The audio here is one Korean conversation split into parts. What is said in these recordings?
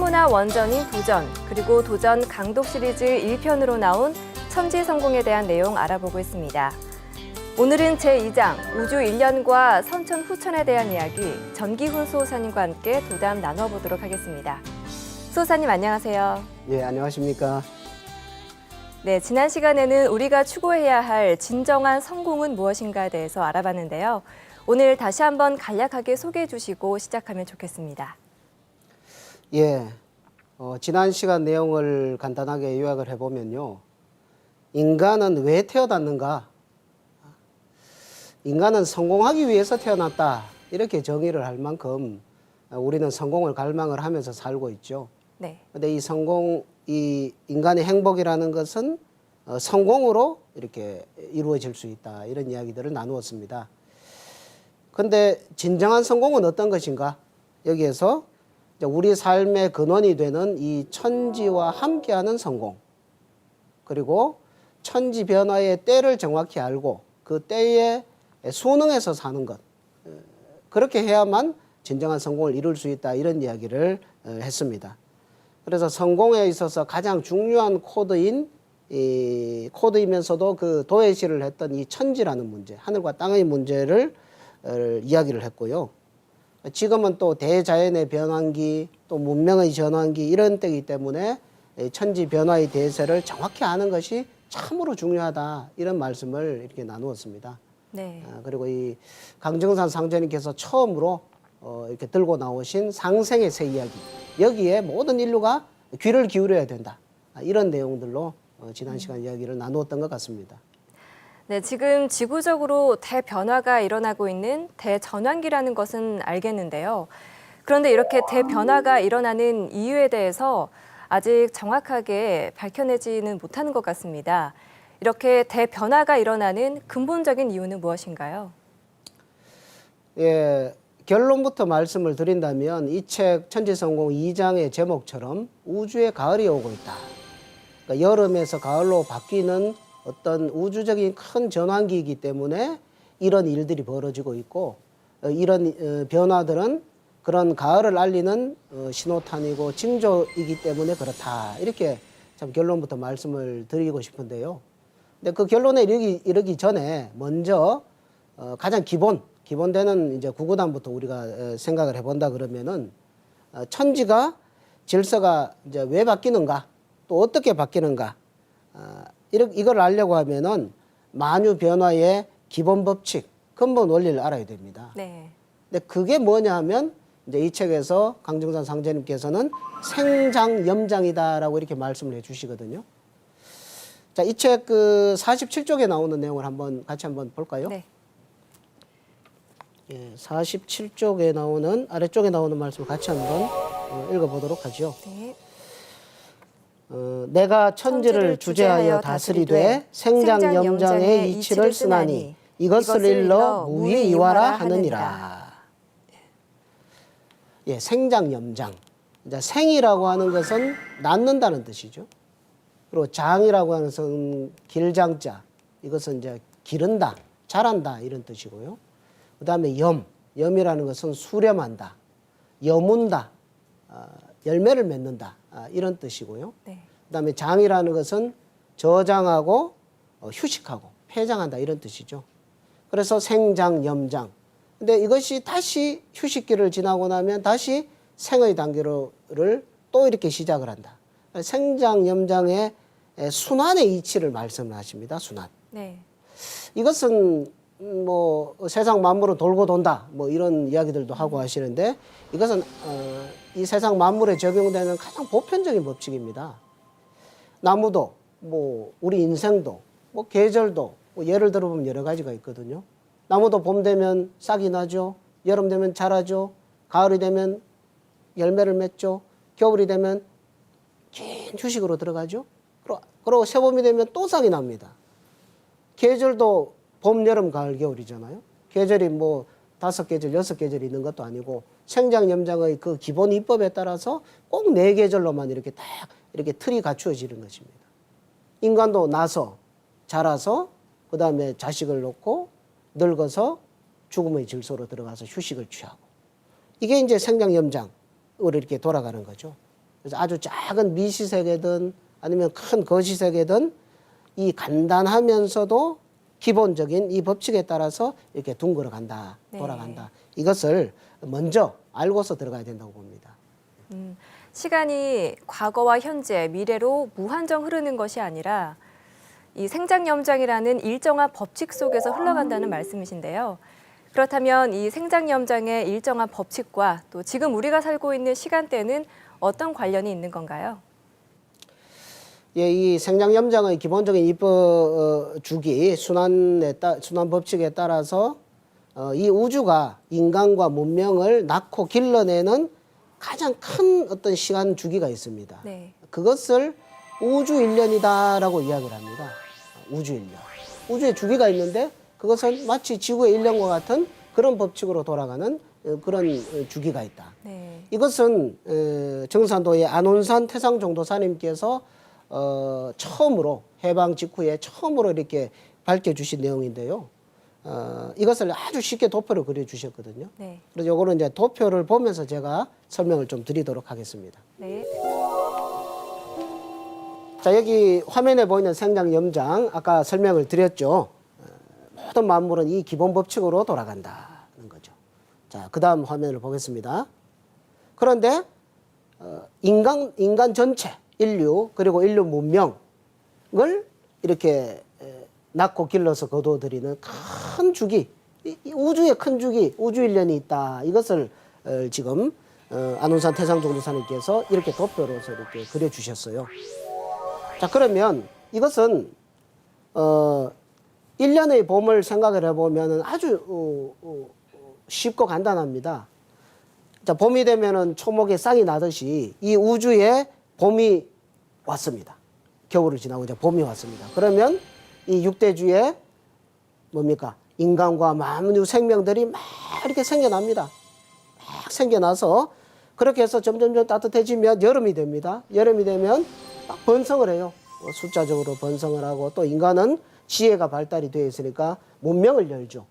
천문화 원전인 도전, 그리고 도전 강독 시리즈 1편으로 나온 천지 성공에 대한 내용 알아보고 있습니다. 오늘은 제2장 우주 1년과 선천 후천에 대한 이야기 전기훈 수호사님과 함께 도담 나눠보도록 하겠습니다. 수호사님 안녕하세요. 예, 안녕하십니까. 네, 지난 시간에는 우리가 추구해야 할 진정한 성공은 무엇인가에 대해서 알아봤는데요. 오늘 다시 한번 간략하게 소개해 주시고 시작하면 좋겠습니다. 예, 지난 시간 내용을 간단하게 요약을 해보면요. 인간은 왜 태어났는가? 인간은 성공하기 위해서 태어났다. 이렇게 정의를 할 만큼 우리는 성공을 갈망을 하면서 살고 있죠. 네. 근데 이 인간의 행복이라는 것은 성공으로 이렇게 이루어질 수 있다. 이런 이야기들을 나누었습니다. 근데 진정한 성공은 어떤 것인가? 여기에서 우리 삶의 근원이 되는 이 천지와 함께하는 성공, 그리고 천지 변화의 때를 정확히 알고 그 때에 순응해서 사는 것, 그렇게 해야만 진정한 성공을 이룰 수 있다, 이런 이야기를 했습니다. 그래서 성공에 있어서 가장 중요한 코드이면서도 그 도외시를 했던 이 천지라는 문제, 하늘과 땅의 문제를 이야기를 했고요. 지금은 또 대자연의 변환기, 또 문명의 전환기, 이런 때이기 때문에 천지 변화의 대세를 정확히 아는 것이 참으로 중요하다, 이런 말씀을 이렇게 나누었습니다. 네. 그리고 이 강정산 상제님께서 처음으로 이렇게 들고 나오신 상생의 새 이야기, 여기에 모든 인류가 귀를 기울여야 된다, 이런 내용들로 지난 시간 이야기를 나누었던 것 같습니다. 네, 지금 지구적으로 대변화가 일어나고 있는 대전환기라는 것은 알겠는데요. 그런데 이렇게 대변화가 일어나는 이유에 대해서 아직 정확하게 밝혀내지는 못하는 것 같습니다. 이렇게 대변화가 일어나는 근본적인 이유는 무엇인가요? 예, 결론부터 말씀을 드린다면 이 책 천지성공 2장의 제목처럼 우주의 가을이 오고 있다. 그러니까 여름에서 가을로 바뀌는 어떤 우주적인 큰 전환기이기 때문에 이런 일들이 벌어지고 있고, 이런 변화들은 그런 가을을 알리는 신호탄이고 징조이기 때문에 그렇다, 이렇게 참 결론부터 말씀을 드리고 싶은데요. 근데 그 결론에 이르기 전에 먼저 가장 기본되는 이제 구구단부터 우리가 생각을 해본다 그러면은 천지가 질서가 이제 왜 바뀌는가, 또 어떻게 바뀌는가, 이걸 알려고 하면은 만유 변화의 기본 법칙, 근본 원리를 알아야 됩니다. 네. 근데 그게 뭐냐 하면 이제 이 책에서 강정산 상제님께서는 생장염장이다라고 이렇게 말씀을 해주시거든요. 자, 이 책 그 47쪽에 나오는 내용을 같이 한번 볼까요? 네. 예, 47쪽에 나오는, 아래쪽에 나오는 말씀을 같이 한번 읽어보도록 하죠. 네. 내가 천지를 주재하여 다스리되 생장염장의 이치를 쓰나니 이것을 일러 무위이화라 하느니라. 예, 생장염장. 이제 생이라고 하는 것은 낳는다는 뜻이죠. 그리고 장이라고 하는 것은 길장자, 이것은 이제 기른다, 자란다, 이런 뜻이고요. 그 다음에 염이라는 것은 수렴한다, 여문다, 열매를 맺는다, 이런 뜻이고요. 네. 그 다음에 장이라는 것은 저장하고 휴식하고 폐장한다, 이런 뜻이죠. 그래서 생장염장. 근데 이것이 다시 휴식기를 지나고 나면 다시 생의 단계를 또 이렇게 시작을 한다. 생장염장의 순환의 이치를 말씀을 하십니다. 순환. 네. 이것은 뭐 세상 만물은 돌고 돈다, 뭐 이런 이야기들도 하고 하시는데, 이것은 이 세상 만물에 적용되는 가장 보편적인 법칙입니다. 나무도, 뭐 우리 인생도, 뭐 계절도, 뭐 예를 들어보면 여러 가지가 있거든요. 나무도 봄 되면 싹이 나죠. 여름 되면 자라죠. 가을이 되면 열매를 맺죠. 겨울이 되면 긴 휴식으로 들어가죠. 그리고 새봄이 되면 또 싹이 납니다. 계절도 봄, 여름, 가을, 겨울이잖아요. 계절이 뭐 5계절, 6계절이 있는 것도 아니고 생장염장의 그 기본 이법에 따라서 꼭 4계절로만 이렇게 딱 이렇게 틀이 갖추어지는 것입니다. 인간도 나서 자라서 그 다음에 자식을 놓고 늙어서 죽음의 질소로 들어가서 휴식을 취하고, 이게 이제 생장염장으로 이렇게 돌아가는 거죠. 그래서 아주 작은 미시세계든 아니면 큰 거시세계든 이 간단하면서도 기본적인 이 법칙에 따라서 이렇게 둥글어 간다, 네. 돌아간다. 이것을 먼저 알고서 들어가야 된다고 봅니다. 시간이 과거와 현재, 미래로 무한정 흐르는 것이 아니라 이 생장염장이라는 일정한 법칙 속에서 흘러간다는 말씀이신데요. 그렇다면 이 생장염장의 일정한 법칙과 또 지금 우리가 살고 있는 시간대는 어떤 관련이 있는 건가요? 예, 이 생장염장의 기본적인 입법 주기, 순환 법칙에 따라서 이 우주가 인간과 문명을 낳고 길러내는 가장 큰 어떤 시간 주기가 있습니다. 네. 그것을 우주 일년이다라고 이야기를 합니다. 우주 일년. 우주의 주기가 있는데 그것은 마치 지구의 일년과 같은 그런 법칙으로 돌아가는 그런 주기가 있다. 네. 이것은 정산도의 안온산 태상종도사님께서 처음으로 해방 직후에 처음으로 이렇게 밝혀주신 내용인데요. 이것을 아주 쉽게 도표로 그려주셨거든요. 네. 그래서 요거는 이제 도표를 보면서 제가 설명을 좀 드리도록 하겠습니다. 네. 자, 여기 화면에 보이는 생장염장 아까 설명을 드렸죠. 모든 만물은 이 기본 법칙으로 돌아간다는 거죠. 자, 그 다음 화면을 보겠습니다. 그런데 인간 전체, 인류 그리고 인류 문명을 이렇게 낳고 길러서 거둬들이는 큰 주기, 이 우주의 큰 주기, 우주일년이 있다. 이것을 지금 안온산 태상종도사님께서 이렇게 도표로서 이렇게 그려주셨어요. 자, 그러면 이것은 1년의 봄을 생각을 해보면 아주 쉽고 간단합니다. 자, 봄이 되면은 초목에 싹이 나듯이 이 우주에 봄이 왔습니다. 겨울을 지나고 이제 봄이 왔습니다. 그러면 이 육대주에 뭡니까? 인간과 만물 생명들이 막 이렇게 생겨납니다. 막 생겨나서 그렇게 해서 점점 따뜻해지면 여름이 됩니다. 여름이 되면 막 번성을 해요. 숫자적으로 번성을 하고 또 인간은 지혜가 발달이 되어 있으니까 문명을 열죠.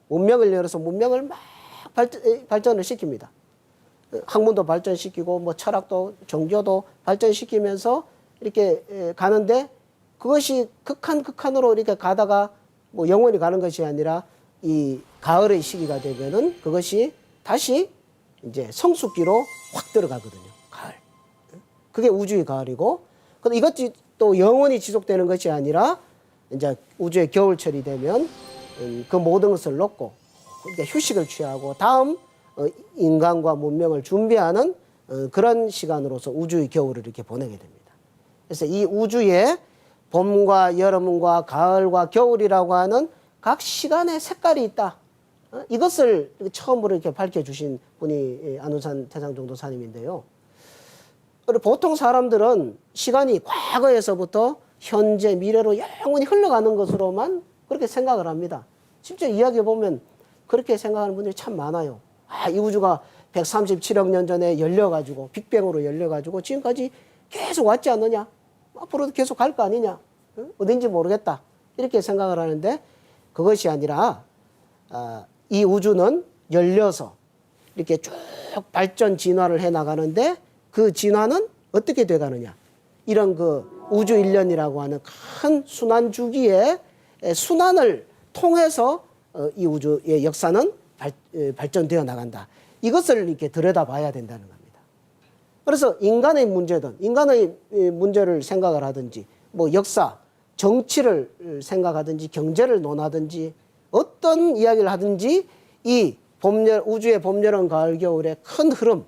문명을 열어서 문명을 막 발전을 시킵니다. 학문도 발전시키고 뭐 철학도 종교도 발전시키면서 이렇게 가는데 그것이 극한으로 이렇게 가다가 뭐 영원히 가는 것이 아니라 이 가을의 시기가 되면은 그것이 다시 이제 성숙기로 확 들어가거든요. 가을. 그게 우주의 가을이고, 근데 이것이 또 영원히 지속되는 것이 아니라 이제 우주의 겨울철이 되면 그 모든 것을 놓고 그러니까 휴식을 취하고 다음 인간과 문명을 준비하는 그런 시간으로서 우주의 겨울을 이렇게 보내게 됩니다. 그래서 이 우주에 봄과 여름과 가을과 겨울이라고 하는 각 시간의 색깔이 있다. 이것을 처음으로 이렇게 밝혀주신 분이 안온산 태상종도사님인데요. 보통 사람들은 시간이 과거에서부터 현재, 미래로 영원히 흘러가는 것으로만 그렇게 생각을 합니다. 실제 이야기해 보면 그렇게 생각하는 분들이 참 많아요. 이 우주가 137억 년 전에 열려가지고 빅뱅으로 열려가지고 지금까지 계속 왔지 않느냐? 앞으로도 계속 갈 거 아니냐? 어딘지 모르겠다. 이렇게 생각을 하는데 그것이 아니라 이 우주는 열려서 이렇게 쭉 발전 진화를 해 나가는데 그 진화는 어떻게 돼 가느냐? 이런 그 우주 일년이라고 하는 큰 순환 주기의 순환을 통해서 이 우주의 역사는 발전되어 나간다. 이것을 이렇게 들여다봐야 된다는 겁니다. 그래서 인간의 문제를 생각을 하든지 뭐 역사, 정치를 생각하든지 경제를 논하든지 어떤 이야기를 하든지 이 우주의 봄, 여름, 가을, 겨울의 큰 흐름,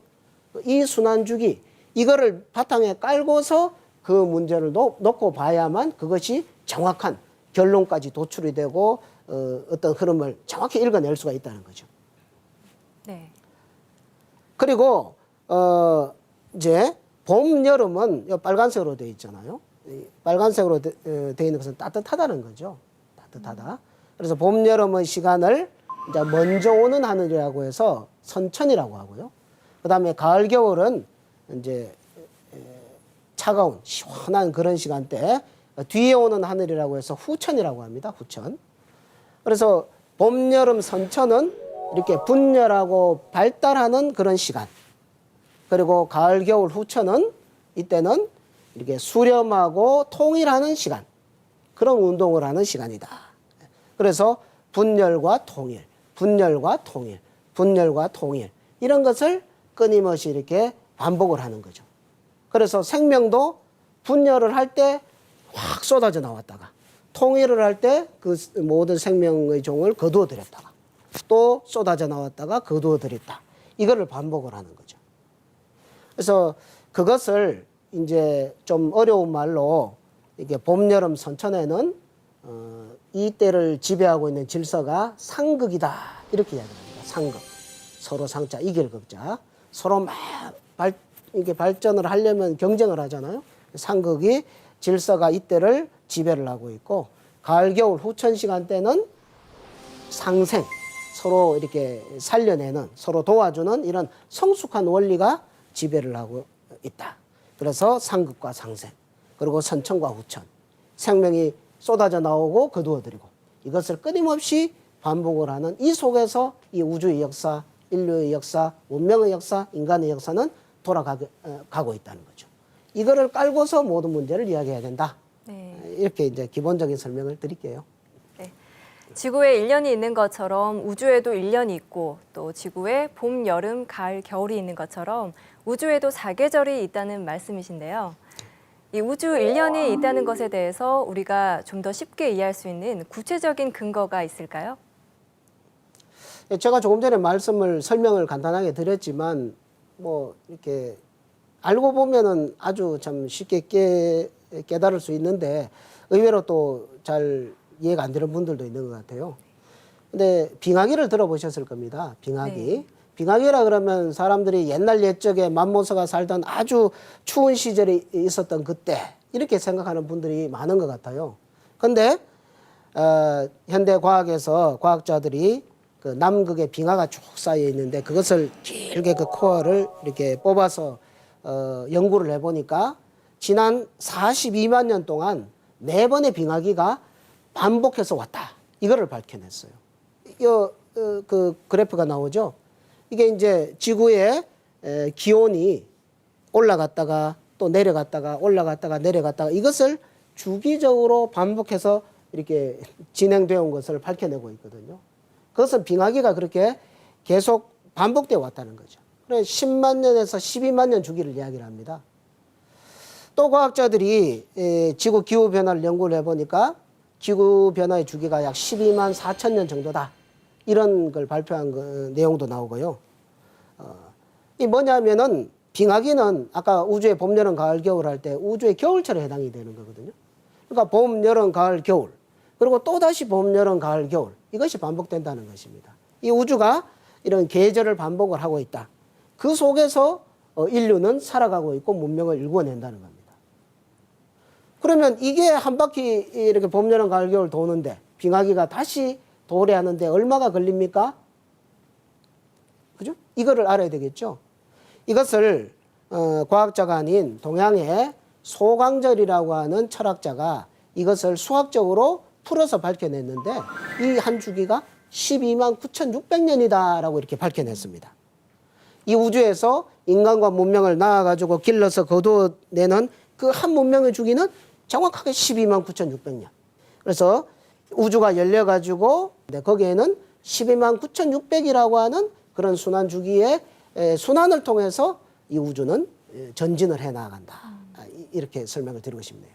이 순환주기 이거를 바탕에 깔고서 그 문제를 놓고 봐야만 그것이 정확한 결론까지 도출이 되고 어떤 흐름을 정확히 읽어낼 수가 있다는 거죠. 네. 그리고 이제 봄, 여름은 빨간색으로 되어 있잖아요. 빨간색으로 되어 있는 것은 따뜻하다는 거죠. 따뜻하다. 그래서 봄, 여름의 시간을 이제 먼저 오는 하늘이라고 해서 선천이라고 하고요. 그 다음에 가을, 겨울은 이제 차가운 시원한 그런 시간대 뒤에 오는 하늘이라고 해서 후천이라고 합니다. 후천. 그래서 봄, 여름, 선천은 이렇게 분열하고 발달하는 그런 시간. 그리고 가을, 겨울, 후천은 이때는 이렇게 수렴하고 통일하는 시간, 그런 운동을 하는 시간이다. 그래서 분열과 통일, 분열과 통일, 분열과 통일 이런 것을 끊임없이 이렇게 반복을 하는 거죠. 그래서 생명도 분열을 할 때 확 쏟아져 나왔다가 통일을 할 때 그 모든 생명의 종을 거두어 들였다가 또 쏟아져 나왔다가 거두어 들였다. 이거를 반복을 하는 거죠. 그래서 그것을 이제 좀 어려운 말로 이게 봄, 여름, 선천에는 이 때를 지배하고 있는 질서가 상극이다. 이렇게 이야기합니다. 상극. 서로 상자, 이길 극자. 서로 막 이게 발전을 하려면 경쟁을 하잖아요. 상극이 질서가 이때를 지배를 하고 있고, 가을, 겨울, 후천 시간대는 상생, 서로 이렇게 살려내는, 서로 도와주는 이런 성숙한 원리가 지배를 하고 있다. 그래서 상극과 상생, 그리고 선천과 후천, 생명이 쏟아져 나오고 거두어들이고, 이것을 끊임없이 반복을 하는 이 속에서 이 우주의 역사, 인류의 역사,文明의 역사, 인간의 역사는 돌아가고 있다는 거죠. 이거를 깔고서 모든 문제를 이야기해야 된다. 네. 이렇게 이제 기본적인 설명을 드릴게요. 네. 지구에 1년이 있는 것처럼 우주에도 1년이 있고, 또 지구에 봄, 여름, 가을, 겨울이 있는 것처럼 우주에도 사계절이 있다는 말씀이신데요. 이 우주 1년이 있다는 것에 대해서 우리가 좀 더 쉽게 이해할 수 있는 구체적인 근거가 있을까요? 제가 조금 전에 설명을 간단하게 드렸지만, 뭐 이렇게 알고 보면은 아주 참 쉽게 깨달을 수 있는데 의외로 또 잘 이해가 안 되는 분들도 있는 것 같아요. 근데 빙하기를 들어보셨을 겁니다. 빙하기. 네. 빙하기라 그러면 사람들이 옛날 옛적에 맘모스가 살던 아주 추운 시절이 있었던 그때 이렇게 생각하는 분들이 많은 것 같아요. 근데 현대 과학에서 과학자들이 그 남극에 빙하가 쭉 쌓여 있는데 그것을 길게 그 코어를 이렇게 뽑아서 연구를 해보니까 지난 42만 년 동안 4번의 빙하기가 반복해서 왔다. 이거를 밝혀냈어요. 그 그래프가 나오죠. 이게 이제 지구의 기온이 올라갔다가 또 내려갔다가 올라갔다가 내려갔다가 이것을 주기적으로 반복해서 이렇게 진행되어 온 것을 밝혀내고 있거든요. 그것은 빙하기가 그렇게 계속 반복되어 왔다는 거죠. 그래서 10만 년에서 12만 년 주기를 이야기를 합니다. 또 과학자들이 지구 기후 변화를 연구를 해보니까 지구 변화의 주기가 약 12만 4천 년 정도다. 이런 걸 발표한 내용도 나오고요. 이 뭐냐면은 빙하기는 아까 우주의 봄, 여름, 가을, 겨울 할 때 우주의 겨울철에 해당이 되는 거거든요. 그러니까 봄, 여름, 가을, 겨울. 그리고 또다시 봄, 여름, 가을, 겨울. 이것이 반복된다는 것입니다. 이 우주가 이런 계절을 반복을 하고 있다. 그 속에서 인류는 살아가고 있고 문명을 일궈낸다는 겁니다. 그러면 이게 한 바퀴 이렇게 봄, 여름, 가을, 겨울 도는데 빙하기가 다시 도래하는데 얼마가 걸립니까? 그죠? 이거를 알아야 되겠죠. 이것을 과학자가 아닌 동양의 소강절이라고 하는 철학자가 이것을 수학적으로 풀어서 밝혀냈는데 이 한 주기가 12만 9,600년이다라고 이렇게 밝혀냈습니다. 이 우주에서 인간과 문명을 낳아가지고 길러서 거두어내는 그 한 문명의 주기는 정확하게 12만 9,600년. 그래서 우주가 열려가지고 거기에는 12만 9,600이라고 하는 그런 순환 주기의 순환을 통해서 이 우주는 전진을 해나간다. 이렇게 설명을 드리고 싶네요.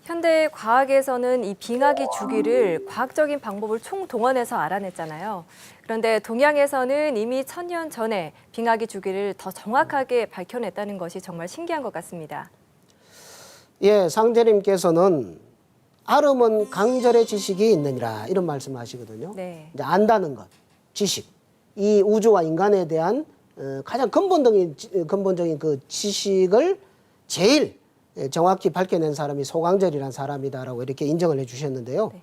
현대 과학에서는 이 빙하기 주기를 과학적인 방법을 총동원해서 알아냈잖아요. 그런데 동양에서는 이미 1000년 전에 빙하기 주기를 더 정확하게 밝혀냈다는 것이 정말 신기한 것 같습니다. 예, 상제님께서는 아름은 강절의 지식이 있느니라 이런 말씀하시거든요. 네. 이제 안다는 것, 지식, 이 우주와 인간에 대한 가장 근본적인 그 지식을 제일 정확히 밝혀낸 사람이 소강절이라는 사람이다라고 이렇게 인정을 해주셨는데요. 네.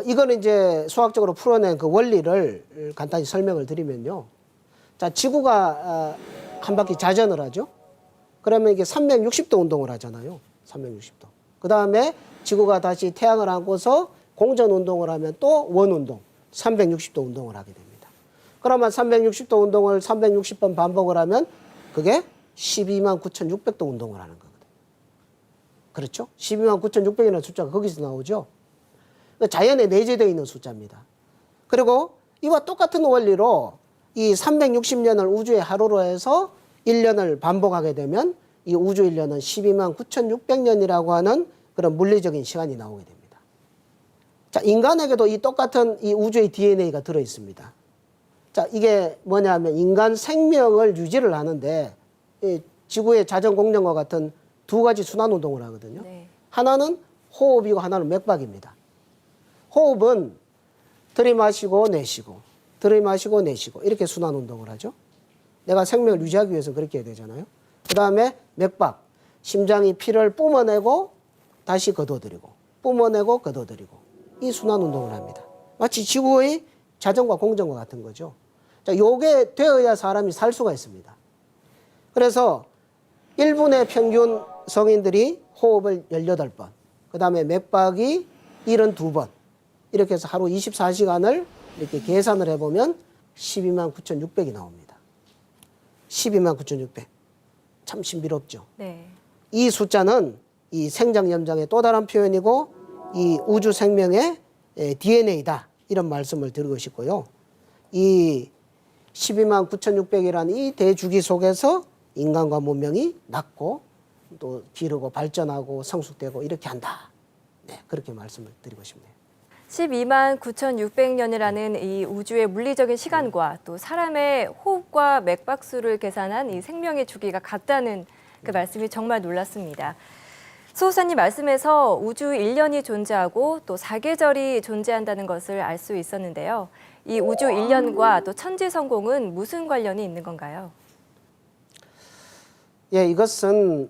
이거는 이제 수학적으로 풀어낸 그 원리를 간단히 설명을 드리면요. 자, 지구가 한 바퀴 자전을 하죠. 그러면 이게 360도 운동을 하잖아요. 360도. 그 다음에 지구가 다시 태양을 안고서 공전 운동을 하면 또 원운동, 360도 운동을 하게 됩니다. 그러면 360도 운동을 360번 반복을 하면 그게 12만 9,600도 운동을 하는 거거든요. 그렇죠? 12만 9,600이라는 숫자가 거기서 나오죠. 자연에 내재되어 있는 숫자입니다. 그리고 이와 똑같은 원리로 이 360년을 우주의 하루로 해서 1년을 반복하게 되면 이 우주 1년은 12만 9,600년이라고 하는 그런 물리적인 시간이 나오게 됩니다. 자, 인간에게도 이 똑같은 이 우주의 DNA가 들어 있습니다. 자, 이게 뭐냐면 인간 생명을 유지를 하는데 이 지구의 자전 공룡과 같은 두 가지 순환 운동을 하거든요. 네. 하나는 호흡이고 하나는 맥박입니다. 호흡은 들이마시고 내쉬고 들이마시고 내쉬고 이렇게 순환 운동을 하죠. 내가 생명을 유지하기 위해서 그렇게 해야 되잖아요. 그 다음에 맥박, 심장이 피를 뿜어내고 다시 걷어들이고 뿜어내고 걷어들이고 이 순환 운동을 합니다. 마치 지구의 자전과 공전과 같은 거죠. 자, 요게 되어야 사람이 살 수가 있습니다. 그래서 1분의 평균 성인들이 호흡을 18번, 그 다음에 맥박이 72번, 이렇게 해서 하루 24시간을 이렇게 계산을 해보면 12만 9,600이 나옵니다. 12만 9,600. 참 신비롭죠. 네. 이 숫자는 이 생장 연장의 또 다른 표현이고 이 우주 생명의 DNA다. 이런 말씀을 드리고 싶고요. 이 12만 9,600이라는 이 대주기 속에서 인간과 문명이 낳고 또 기르고 발전하고 성숙되고 이렇게 한다. 네, 그렇게 말씀을 드리고 싶네요. 12만 9,600년이라는 이 우주의 물리적인 시간과 또 사람의 호흡과 맥박수를 계산한 이 생명의 주기가 같다는 그 말씀이 정말 놀랐습니다. 수호사님 말씀에서 우주 1년이 존재하고 또 사계절이 존재한다는 것을 알 수 있었는데요. 이 우주 1년과 또 천지성공은 무슨 관련이 있는 건가요? 예, 이것은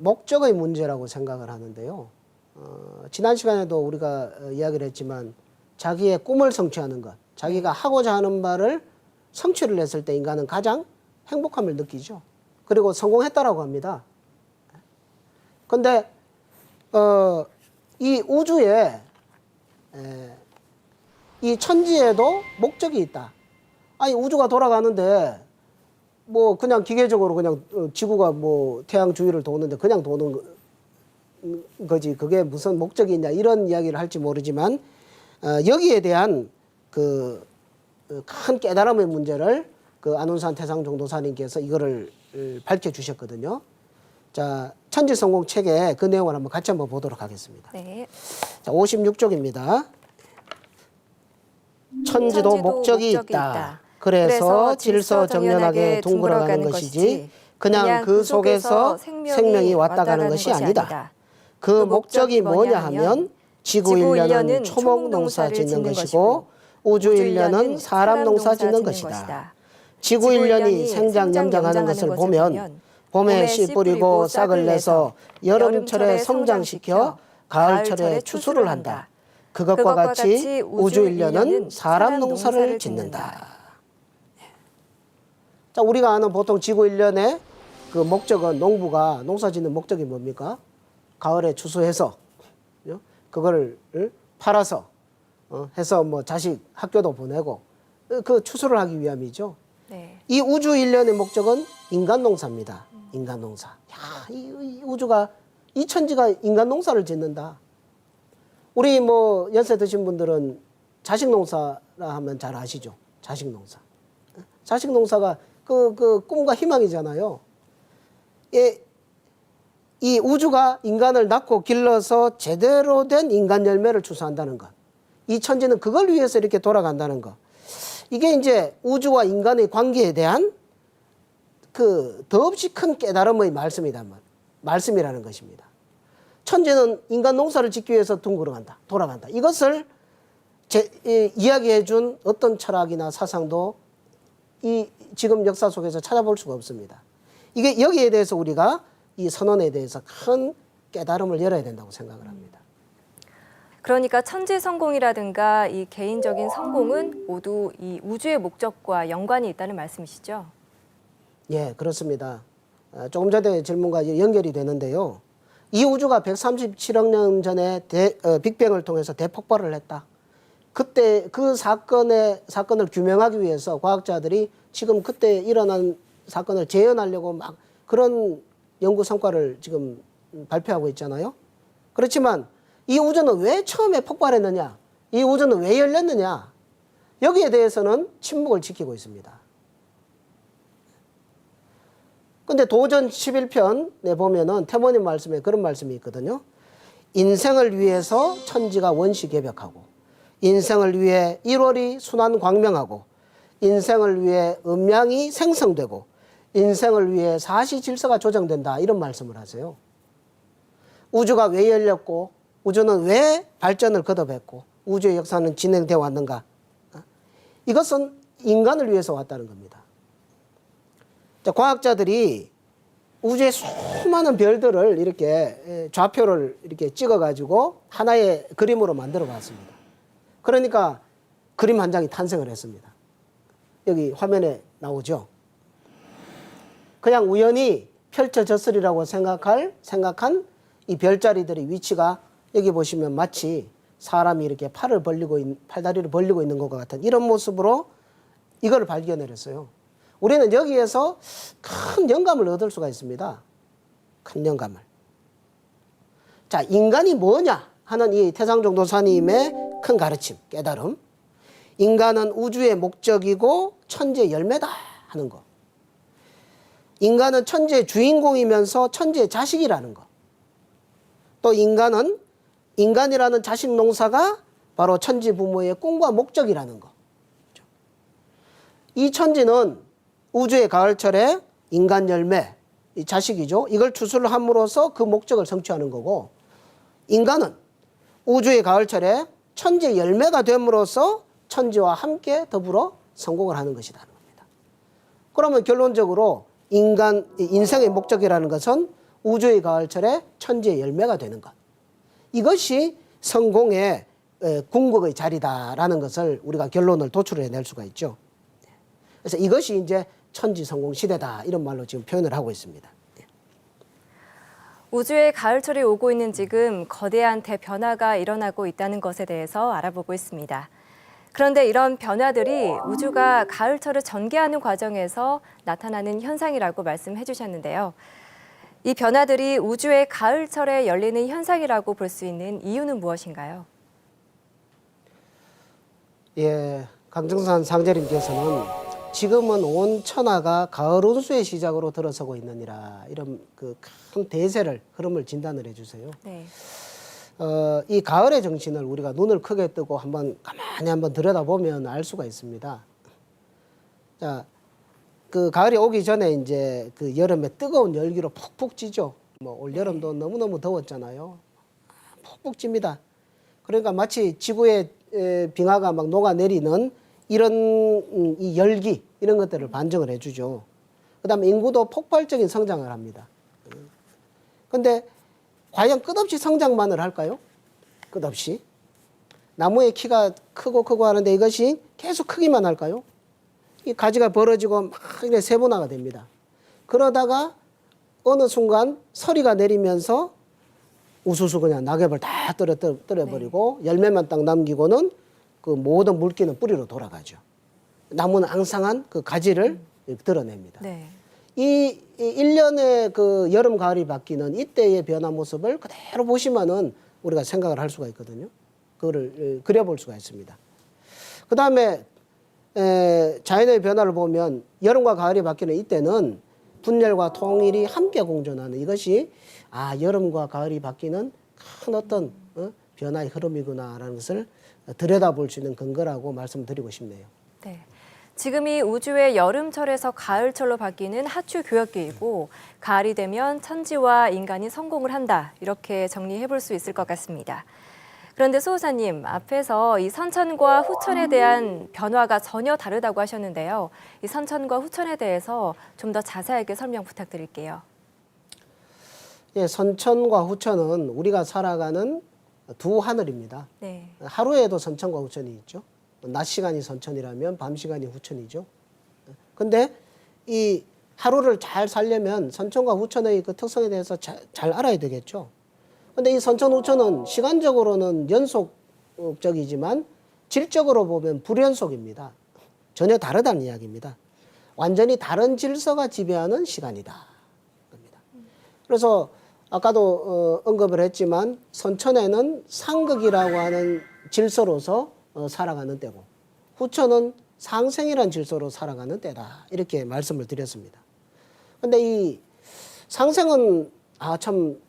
목적의 문제라고 생각을 하는데요. 지난 시간에도 우리가 이야기를 했지만 자기의 꿈을 성취하는 것, 자기가 하고자 하는 바를 성취를 했을 때 인간은 가장 행복함을 느끼죠. 그리고 성공했다라고 합니다. 그런데 이 우주에 이 천지에도 목적이 있다. 아니 우주가 돌아가는데 뭐 그냥 기계적으로 그냥 지구가 뭐 태양 주위를 도는데 그냥 도는 거지 그게 무슨 목적이 있냐 이런 이야기를 할지 모르지만 여기에 대한 그 큰 깨달음의 문제를 그 안운산 태상종도사님께서 이거를 밝혀주셨거든요. 자, 천지성공 책에 그 내용을 한번 같이 한번 보도록 하겠습니다. 네. 자, 56쪽입니다. 천지도 목적이 있다. 그래서 질서정연하게 둥글어가는 것이지 그냥 그 속에서 생명이 왔다 가는 것이 아니다. 그 목적이 뭐냐 하면 지구 1년은 초목 농사 짓는 것이고 우주 1년은 사람 농사 짓는 것이다. 지구 1년이 생장 연장하는 것을 보면 봄에 씨 뿌리고 싹을 내서 여름철에 성장시켜 가을철에 추수를 한다. 그것과 같이 우주 1년은 사람 농사를 짓는다. 자, 우리가 아는 보통 지구 1년의 그 목적은 농부가 농사 짓는 목적이 뭡니까? 가을에 추수해서 그거를 팔아서 해서 뭐 자식 학교도 보내고 그 추수를 하기 위함이죠. 네. 이 우주 1년의 목적은 인간 농사입니다. 인간 농사. 야, 이 우주가 이 천지가 인간 농사를 짓는다. 우리 뭐 연세 드신 분들은 자식 농사라 하면 잘 아시죠? 자식 농사. 자식 농사가 그 꿈과 희망이잖아요. 예, 이 우주가 인간을 낳고 길러서 제대로 된 인간 열매를 추수한다는 것. 이 천지는 그걸 위해서 이렇게 돌아간다는 것. 이게 이제 우주와 인간의 관계에 대한 그 더없이 큰 깨달음의 말씀이라는 것입니다. 천지는 인간 농사를 짓기 위해서 둥글어간다, 돌아간다. 이것을 이야기해 준 어떤 철학이나 사상도 이 지금 역사 속에서 찾아볼 수가 없습니다. 이게 여기에 대해서 우리가 이 선언에 대해서 큰 깨달음을 열어야 된다고 생각을 합니다. 그러니까 천지 성공이라든가 이 개인적인 성공은 모두 이 우주의 목적과 연관이 있다는 말씀이시죠? 예, 그렇습니다. 조금 전에 질문과 연결이 되는데요. 이 우주가 137억 년 전에 빅뱅을 통해서 대폭발을 했다. 그때 그 사건을 규명하기 위해서 과학자들이 지금 그때 일어난 사건을 재현하려고 막 그런 연구 성과를 지금 발표하고 있잖아요. 그렇지만 이 우주는 왜 처음에 폭발했느냐? 이 우주는 왜 열렸느냐? 여기에 대해서는 침묵을 지키고 있습니다. 근데 도전 11편에 보면은 태모님 말씀에 그런 말씀이 있거든요. 인생을 위해서 천지가 원시개벽하고, 인생을 위해 1월이 순환광명하고, 인생을 위해 음양이 생성되고, 인생을 위해 사시질서가 조정된다, 이런 말씀을 하세요. 우주가 왜 열렸고, 우주는 왜 발전을 거듭했고, 우주의 역사는 진행되어 왔는가? 이것은 인간을 위해서 왔다는 겁니다. 자, 과학자들이 우주의 수많은 별들을 이렇게 좌표를 이렇게 찍어가지고 하나의 그림으로 만들어 봤습니다. 그러니까 그림 한 장이 탄생을 했습니다. 여기 화면에 나오죠. 그냥 우연히 펼쳐졌으리라고 생각한 이 별자리들의 위치가 여기 보시면 마치 사람이 이렇게 팔다리를 벌리고 있는 것과 같은 이런 모습으로 이걸 발견을 했어요. 우리는 여기에서 큰 영감을 얻을 수가 있습니다. 큰 영감을. 자, 인간이 뭐냐 하는 이 태상종 도사님의 큰 가르침, 깨달음. 인간은 우주의 목적이고 천지의 열매다 하는 거. 인간은 천지의 주인공이면서 천지의 자식이라는 거. 또 인간이라는 자식 농사가 바로 천지 부모의 꿈과 목적이라는 거. 이 천지는 우주의 가을철에 인간 열매, 이 자식이죠. 이걸 추수를 함으로써 그 목적을 성취하는 거고, 인간은 우주의 가을철에 천지의 열매가 됨으로써 천지와 함께 더불어 성공을 하는 것이라는 겁니다. 그러면 결론적으로 인생의 목적이라는 것은 우주의 가을철에 천지의 열매가 되는 것. 이것이 성공의 궁극의 자리다라는 것을 우리가 결론을 도출해낼 수가 있죠. 그래서 이것이 이제 천지 성공 시대다, 이런 말로 지금 표현을 하고 있습니다. 우주의 가을철이 오고 있는 지금 거대한 대변화가 일어나고 있다는 것에 대해서 알아보고 있습니다. 그런데 이런 변화들이 우주가 가을철을 전개하는 과정에서 나타나는 현상이라고 말씀해 주셨는데요. 이 변화들이 우주의 가을철에 열리는 현상이라고 볼 수 있는 이유는 무엇인가요? 예, 강정산 상제님께서는 지금은 온 천하가 가을 운수의 시작으로 들어서고 있느니라, 이런 그 큰 대세를, 흐름을 진단을 해주세요. 네. 이 가을의 정신을 우리가 눈을 크게 뜨고 가만히 한번 들여다보면 알 수가 있습니다. 자, 그 가을이 오기 전에 이제 그 여름에 뜨거운 열기로 푹푹 찌죠. 뭐 올 여름도 너무너무 더웠잖아요. 푹푹 찝니다. 그러니까 마치 지구의 빙하가 막 녹아내리는 이런 이 열기, 이런 것들을 반증을 해주죠. 그 다음에 인구도 폭발적인 성장을 합니다. 근데 과연 끝없이 성장만을 할까요? 끝없이. 나무의 키가 크고 하는데 이것이 계속 크기만 할까요? 이 가지가 벌어지고 막 이렇게 세분화가 됩니다. 그러다가 어느 순간 서리가 내리면서 우수수 그냥 낙엽을 다 떨어버리고 열매만 딱 남기고는 그 모든 물기는 뿌리로 돌아가죠. 나무는 앙상한 그 가지를 드러냅니다. 네. 이 1년의 그 여름, 가을이 바뀌는 이때의 변화 모습을 그대로 보시면은 우리가 생각을 할 수가 있거든요. 그거를 그려볼 수가 있습니다. 그 다음에 자연의 변화를 보면 여름과 가을이 바뀌는 이때는 분열과 통일이 함께 공존하는 이것이 여름과 가을이 바뀌는 큰 어떤 변화의 흐름이구나라는 것을 들여다볼 수 있는 근거라고 말씀드리고 싶네요. 네. 지금이 우주의 여름철에서 가을철로 바뀌는 하추 교역기이고 가을이 되면 천지와 인간이 성공을 한다, 이렇게 정리해 볼 수 있을 것 같습니다. 그런데 수호사님, 앞에서 이 선천과 후천에 대한 변화가 전혀 다르다고 하셨는데요. 이 선천과 후천에 대해서 좀 더 자세하게 설명 부탁드릴게요. 예, 선천과 후천은 우리가 살아가는 두 하늘입니다. 네. 하루에도 선천과 후천이 있죠. 낮 시간이 선천이라면 밤 시간이 후천이죠. 근데 이 하루를 잘 살려면 선천과 후천의 그 특성에 대해서 잘 알아야 되겠죠. 근데 이 선천 후천은 시간적으로는 연속적이지만 질적으로 보면 불연속입니다. 전혀 다르다는 이야기입니다. 완전히 다른 질서가 지배하는 시간이다. 그래서 아까도 언급을 했지만 선천에는 상극이라고 하는 질서로서 살아가는 때고 후천은 상생이라는 질서로 살아가는 때다. 이렇게 말씀을 드렸습니다. 근데 이 상생은 참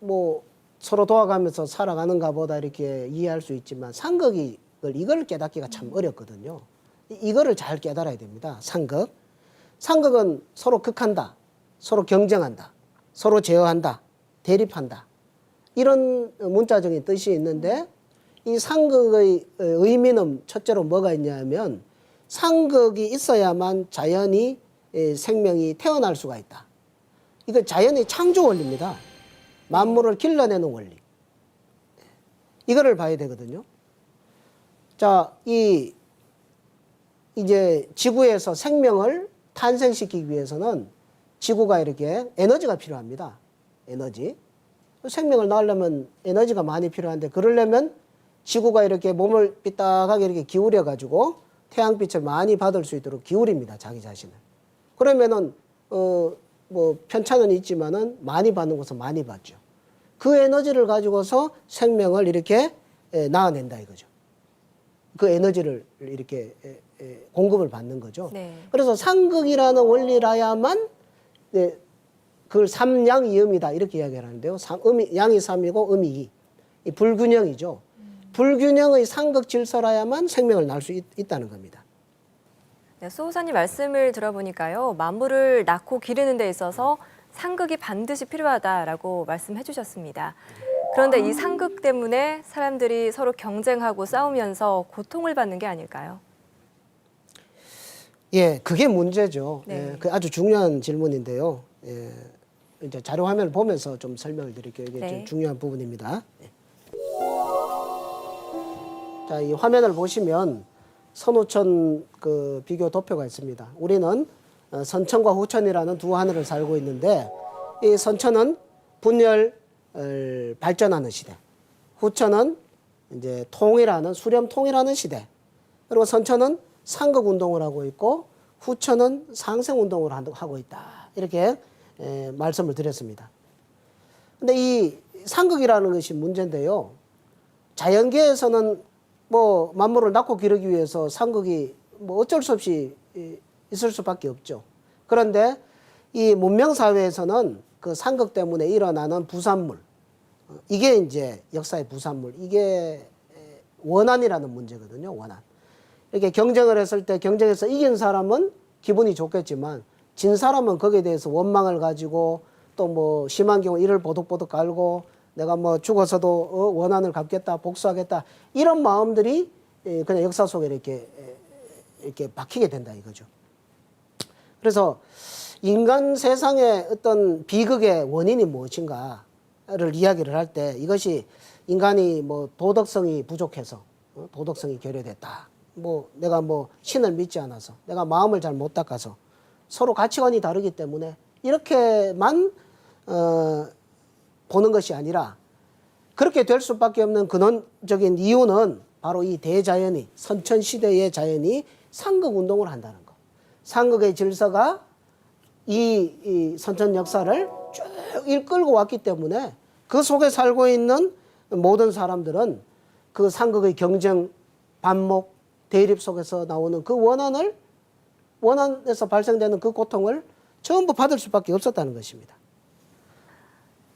뭐 서로 도와가면서 살아가는가 보다 이렇게 이해할 수 있지만 상극이 이걸 깨닫기가 참 어렵거든요. 이거를 잘 깨달아야 됩니다. 상극. 상극은 서로 극한다. 서로 경쟁한다. 서로 제어한다. 대립한다. 이런 문자적인 뜻이 있는데 이 상극의 의미는 첫째로 뭐가 있냐면 상극이 있어야만 자연이 생명이 태어날 수가 있다. 이거 자연의 창조 원리입니다. 만물을 길러내는 원리. 이거를 봐야 되거든요. 자, 이제 지구에서 생명을 탄생시키기 위해서는 지구가 이렇게 에너지가 필요합니다. 에너지. 생명을 낳으려면 에너지가 많이 필요한데 그러려면 지구가 이렇게 몸을 삐딱하게 이렇게 기울여 가지고 태양빛을 많이 받을 수 있도록 기울입니다. 자기 자신을. 그러면은 뭐 편차는 있지만은 많이 받는 곳은 많이 받죠. 그 에너지를 가지고서 생명을 이렇게 낳아낸다 이거죠. 그 에너지를 이렇게 공급을 받는 거죠. 네. 그래서 상극이라는 원리라야만 그걸 삼양이음이다 이렇게 이야기를 하는데요. 양이 3이고 음이 2. 이 불균형이죠. 불균형의 상극 질서라야만 생명을 낳을 수 있다는 겁니다. 네, 수호사님 말씀을 들어보니까요. 만물을 낳고 기르는 데 있어서 상극이 반드시 필요하다라고 말씀해 주셨습니다. 그런데 이 상극 때문에 사람들이 서로 경쟁하고 싸우면서 고통을 받는 게 아닐까요? 예, 그게 문제죠. 네. 예, 그 아주 중요한 질문인데요. 예, 이제 자료 화면을 보면서 좀 설명을 드릴게요. 이게 네. 좀 중요한 부분입니다. 예. 자, 이 화면을 보시면 선후천 그 비교 도표가 있습니다. 우리는 선천과 후천이라는 두 하늘을 살고 있는데 이 선천은 분열 발전하는 시대, 후천은 이제 통일하는 수렴통일하는 시대. 그리고 선천은 상극 운동을 하고 있고 후천은 상생 운동을 하고 있다. 이렇게 말씀을 드렸습니다. 근데 이 상극이라는 것이 문제인데요. 자연계에서는 뭐 만물을 낳고 기르기 위해서 상극이 뭐 어쩔 수 없이 있을 수밖에 없죠. 그런데 이 문명 사회에서는 그 상극 때문에 일어나는 부산물, 이게 이제 역사의 부산물, 이게 원한이라는 문제거든요. 원한. 이렇게 경쟁을 했을 때 경쟁에서 이긴 사람은 기분이 좋겠지만 진 사람은 거기에 대해서 원망을 가지고 또 뭐 심한 경우 이를 보득보득 갈고 내가 뭐 죽어서도 원한을 갚겠다, 복수하겠다 이런 마음들이 그냥 역사 속에 이렇게 박히게 된다 이거죠. 그래서 인간 세상의 어떤 비극의 원인이 무엇인가를 이야기를 할 때 이것이 인간이 뭐 도덕성이 부족해서 도덕성이 결여됐다. 뭐 내가 뭐 신을 믿지 않아서 내가 마음을 잘 못 닦아서 서로 가치관이 다르기 때문에 이렇게만 보는 것이 아니라 그렇게 될 수밖에 없는 근원적인 이유는 바로 이 대자연이 선천시대의 자연이 상극 운동을 한다는 것. 상극의 질서가 이 선천 역사를 쭉 이끌고 왔기 때문에 그 속에 살고 있는 모든 사람들은 그 상극의 경쟁, 반목, 대립 속에서 나오는 그 원한에서 발생되는 그 고통을 전부 받을 수밖에 없었다는 것입니다.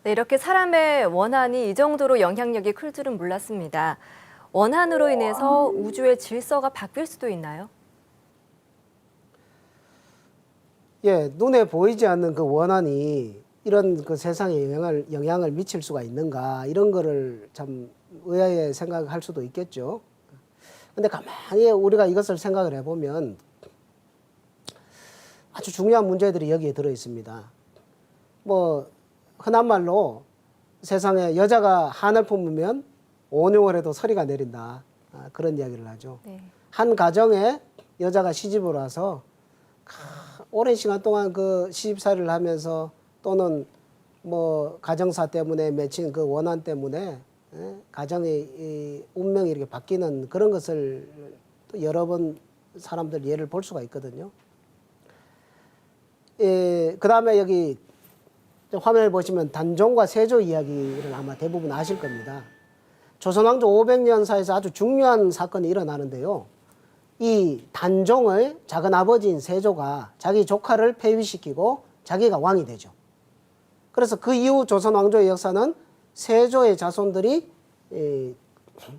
네, 이렇게 사람의 원한이 이 정도로 영향력이 클 줄은 몰랐습니다. 원한으로 인해서 우주의 질서가 바뀔 수도 있나요? 예, 눈에 보이지 않는 그 원한이 이런 그 세상에 영향을 미칠 수가 있는가 이런 거를 참 의아해 생각할 수도 있겠죠. 근데 가만히 우리가 이것을 생각을 해보면 아주 중요한 문제들이 여기에 들어 있습니다. 뭐 흔한 말로 세상에 여자가 한을 품으면 온용을 해도 서리가 내린다. 그런 이야기를 하죠. 네. 한 가정에 여자가 시집을 와서 오랜 시간 동안 그 시집살이를 하면서 또는 뭐 가정사 때문에 맺힌 그 원한 때문에 가정의 이 운명이 이렇게 바뀌는 그런 것을 또 여러 번 사람들 예를 볼 수가 있거든요. 그 다음에 여기 화면에 보시면 단종과 세조 이야기를 아마 대부분 아실 겁니다. 조선왕조 500년사에서 아주 중요한 사건이 일어나는데요. 이 단종의 작은 아버지인 세조가 자기 조카를 폐위시키고 자기가 왕이 되죠. 그래서 그 이후 조선 왕조의 역사는 세조의 자손들이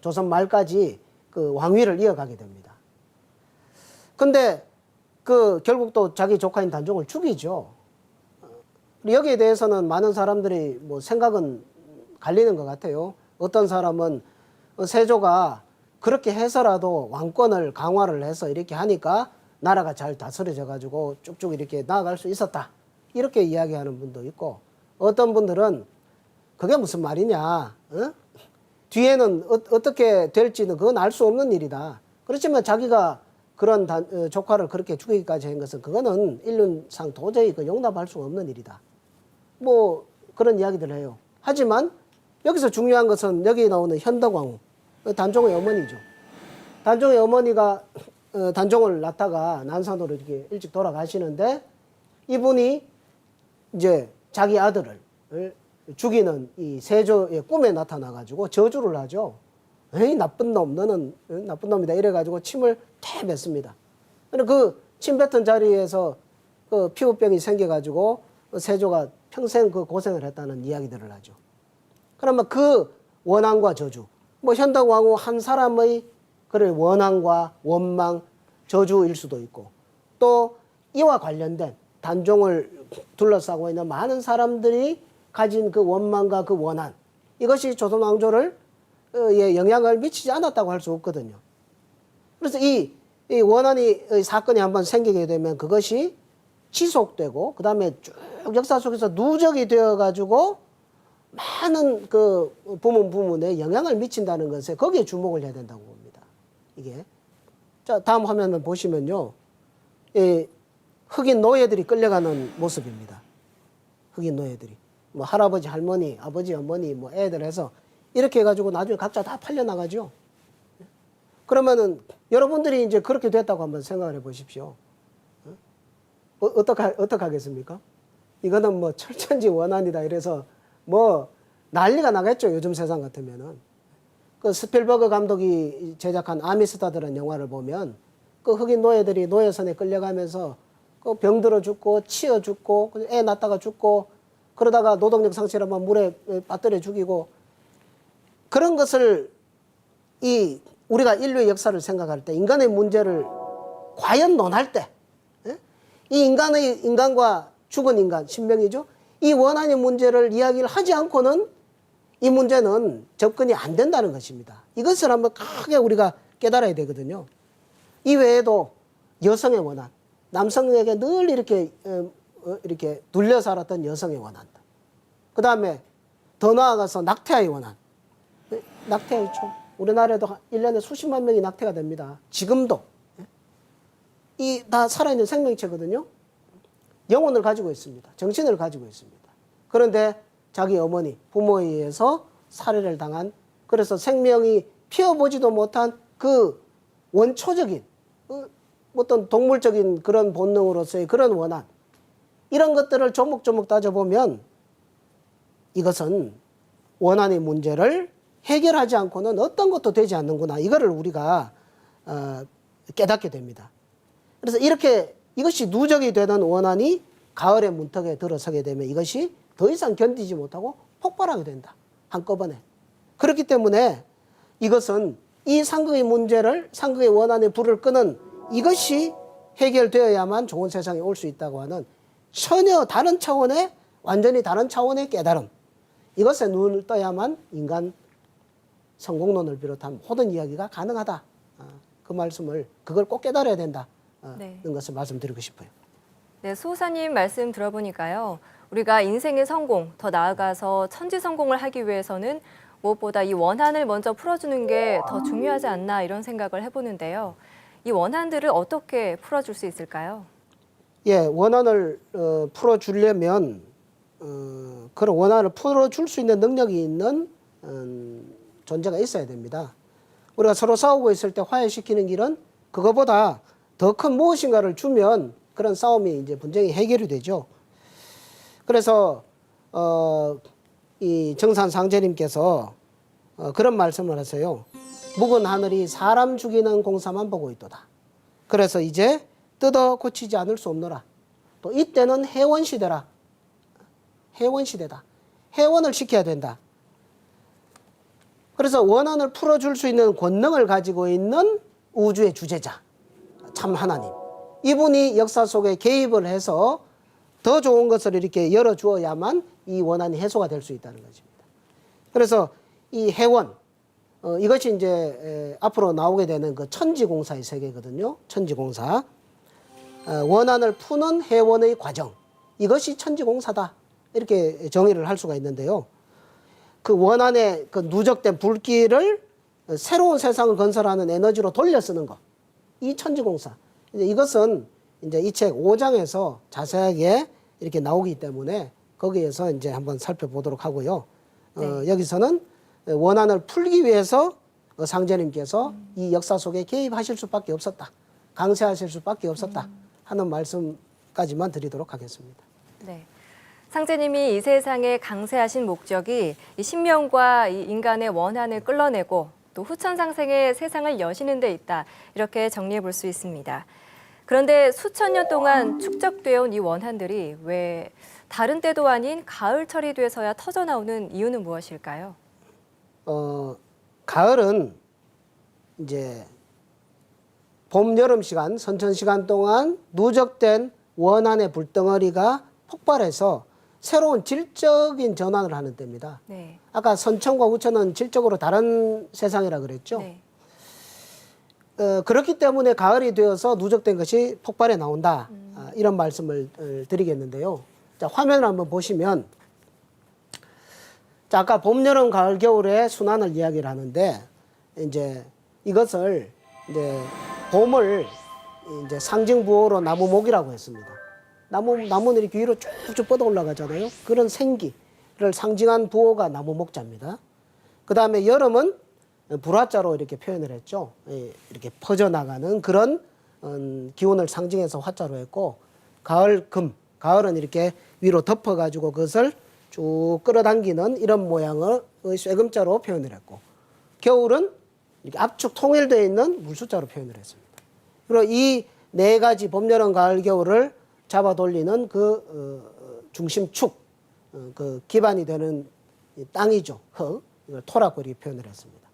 조선 말까지 그 왕위를 이어가게 됩니다. 근데 그 결국 또 자기 조카인 단종을 죽이죠. 여기에 대해서는 많은 사람들이 뭐 생각은 갈리는 것 같아요. 어떤 사람은 세조가 그렇게 해서라도 왕권을 강화를 해서 이렇게 하니까 나라가 잘 다스려져 가지고 쭉쭉 이렇게 나아갈 수 있었다. 이렇게 이야기하는 분도 있고, 어떤 분들은 그게 무슨 말이냐, 어? 뒤에는 어떻게 될지는 그건 알 수 없는 일이다. 그렇지만 자기가 그런 조카를 그렇게 죽이기까지 한 것은 그거는 인륜상 도저히 용납할 수 없는 일이다. 뭐 그런 이야기들을 해요. 하지만 여기서 중요한 것은 여기 나오는 현덕왕후, 단종의 어머니죠. 단종의 어머니가 단종을 낳다가 난산으로 이렇게 일찍 돌아가시는데, 이분이 이제 자기 아들을 죽이는 이 세조의 꿈에 나타나가지고 저주를 하죠. 에이, 나쁜 놈, 너는 나쁜 놈이다. 이래가지고 침을 태 뱉습니다. 그 침 뱉은 자리에서 그 피부병이 생겨가지고 세조가 평생 그 고생을 했다는 이야기들을 하죠. 그러면 그 원한과 저주, 뭐 현덕왕후 한 사람의 그런 원한과 원망, 저주일 수도 있고, 또 이와 관련된 단종을 둘러싸고 있는 많은 사람들이 가진 그 원망과 그 원한, 이것이 조선 왕조를 영향을 미치지 않았다고 할 수 없거든요. 그래서 이 원한이 사건이 한번 생기게 되면 그것이 지속되고, 그 다음에 쭉 역사 속에서 누적이 되어가지고 많은 그 부문에 영향을 미친다는 것에 거기에 주목을 해야 된다고 봅니다. 이게. 자, 다음 화면을 보시면요. 흑인 노예들이 끌려가는 모습입니다. 흑인 노예들이. 뭐 할아버지, 할머니, 아버지, 어머니, 뭐 애들 해서 이렇게 해가지고 나중에 각자 다 팔려나가죠. 그러면은 여러분들이 이제 그렇게 됐다고 한번 생각을 해 보십시오. 어떡하겠습니까? 이거는 뭐 철천지 원한이다 이래서 뭐 난리가 나겠죠. 요즘 세상 같으면은. 그 스필버그 감독이 제작한 아미스타드라는 영화를 보면 그 흑인 노예들이 노예선에 끌려가면서 그 병들어 죽고 치여 죽고 애 낳다가 죽고 그러다가 노동력 상실하면 물에 빠뜨려 죽이고, 그런 것을 우리가 인류의 역사를 생각할 때, 인간의 문제를 과연 논할 때, 이 인간과 죽은 인간, 신명이죠. 이 원한의 문제를 이야기를 하지 않고는 이 문제는 접근이 안 된다는 것입니다. 이것을 한번 크게 우리가 깨달아야 되거든요. 이 외에도 여성의 원한, 남성에게 늘 이렇게 눌려 살았던 여성의 원한, 그 다음에 더 나아가서 낙태의 원한. 낙태의 총, 우리나라에도 1년에 수십만 명이 낙태가 됩니다. 지금도. 이 다 살아있는 생명체거든요. 영혼을 가지고 있습니다. 정신을 가지고 있습니다. 그런데 자기 어머니, 부모에 의해서 살해를 당한, 그래서 생명이 피어보지도 못한 그 원초적인 어떤 동물적인 그런 본능으로서의 그런 원한, 이런 것들을 조목조목 따져보면 이것은 원한의 문제를 해결하지 않고는 어떤 것도 되지 않는구나. 이거를 우리가 깨닫게 됩니다. 그래서 이것이 누적이 되는 원한이 가을의 문턱에 들어서게 되면 이것이 더 이상 견디지 못하고 폭발하게 된다. 한꺼번에. 그렇기 때문에 이것은 이 상극의 문제를, 상극의 원한의 불을 끄는 이것이 해결되어야만 좋은 세상이 올 수 있다고 하는 전혀 다른 차원의, 완전히 다른 차원의 깨달음. 이것에 눈을 떠야만 인간 성공론을 비롯한 모든 이야기가 가능하다. 그 말씀을, 그걸 꼭 깨달아야 된다. 네. 는 것을 말씀드리고 싶어요. 네, 수호사님 말씀 들어보니까요. 우리가 인생의 성공, 더 나아가서 천지 성공을 하기 위해서는 무엇보다 이 원한을 먼저 풀어주는 게 더 중요하지 않나 이런 생각을 해보는데요. 이 원한들을 어떻게 풀어줄 수 있을까요? 예, 원한을 풀어주려면 그런 원한을 풀어줄 수 있는 능력이 있는 존재가 있어야 됩니다. 우리가 서로 싸우고 있을 때 화해시키는 길은 그거보다 더 큰 무엇인가를 주면 그런 싸움이 이제 분쟁이 해결이 되죠. 그래서 이 정산 상제님께서 그런 말씀을 하세요. 묵은 하늘이 사람 죽이는 공사만 보고 있도다. 그래서 이제 뜯어 고치지 않을 수 없노라. 또 이때는 해원 시대라. 해원 시대다. 해원을 시켜야 된다. 그래서 원한을 풀어줄 수 있는 권능을 가지고 있는 우주의 주제자, 참 하나님. 이분이 역사 속에 개입을 해서 더 좋은 것을 이렇게 열어주어야만 이 원한이 해소가 될 수 있다는 것입니다. 그래서 이 해원, 이것이 이제 앞으로 나오게 되는 그 천지공사의 세계거든요. 천지공사. 원한을 푸는 해원의 과정. 이것이 천지공사다. 이렇게 정의를 할 수가 있는데요. 그 원한에 그 누적된 불길을 새로운 세상을 건설하는 에너지로 돌려 쓰는 것. 이 천지공사. 이것은 이제 이 책 5장에서 자세하게 이렇게 나오기 때문에 거기에서 이제 한번 살펴보도록 하고요. 네. 여기서는 원한을 풀기 위해서 상제님께서 이 역사 속에 개입하실 수밖에 없었다. 강세하실 수밖에 없었다. 하는 말씀까지만 드리도록 하겠습니다. 네. 상제님이 이 세상에 강세하신 목적이 이 신명과 이 인간의 원한을 끌어내고 또 후천상생의 세상을 여시는 데 있다. 이렇게 정리해 볼 수 있습니다. 그런데 수천 년 동안 축적되어 온 이 원한들이 왜 다른 때도 아닌 가을철이 돼서야 터져나오는 이유는 무엇일까요? 가을은 이제 봄, 여름 시간, 선천 시간 동안 누적된 원한의 불덩어리가 폭발해서 새로운 질적인 전환을 하는 때입니다. 네. 아까 선천과 후천은 질적으로 다른 세상이라 그랬죠. 네. 그렇기 때문에 가을이 되어서 누적된 것이 폭발해 나온다. 이런 말씀을 드리겠는데요. 자, 화면을 한번 보시면, 자, 아까 봄, 여름, 가을, 겨울의 순환을 이야기를 하는데, 이제 이것을 이제 봄을 이제 상징 부호로 나무목이라고 했습니다. 나무는 이렇게 위로 쭉쭉 뻗어 올라가잖아요. 그런 생기를 상징한 부호가 나무목자입니다. 그 다음에 여름은 불화자로 이렇게 표현을 했죠. 이렇게 퍼져나가는 그런 기운을 상징해서 화자로 했고, 가을은 이렇게 위로 덮어가지고 그것을 쭉 끌어당기는 이런 모양의 쇠금자로 표현을 했고, 겨울은 이렇게 압축 통일되어 있는 물숫자로 표현을 했습니다. 그리고 이 네 가지 봄, 여름, 가을, 겨울을 잡아 돌리는 그 중심축, 그 기반이 되는 땅이죠. 흙, 이걸 토라고 이렇게 표현을 했습니다.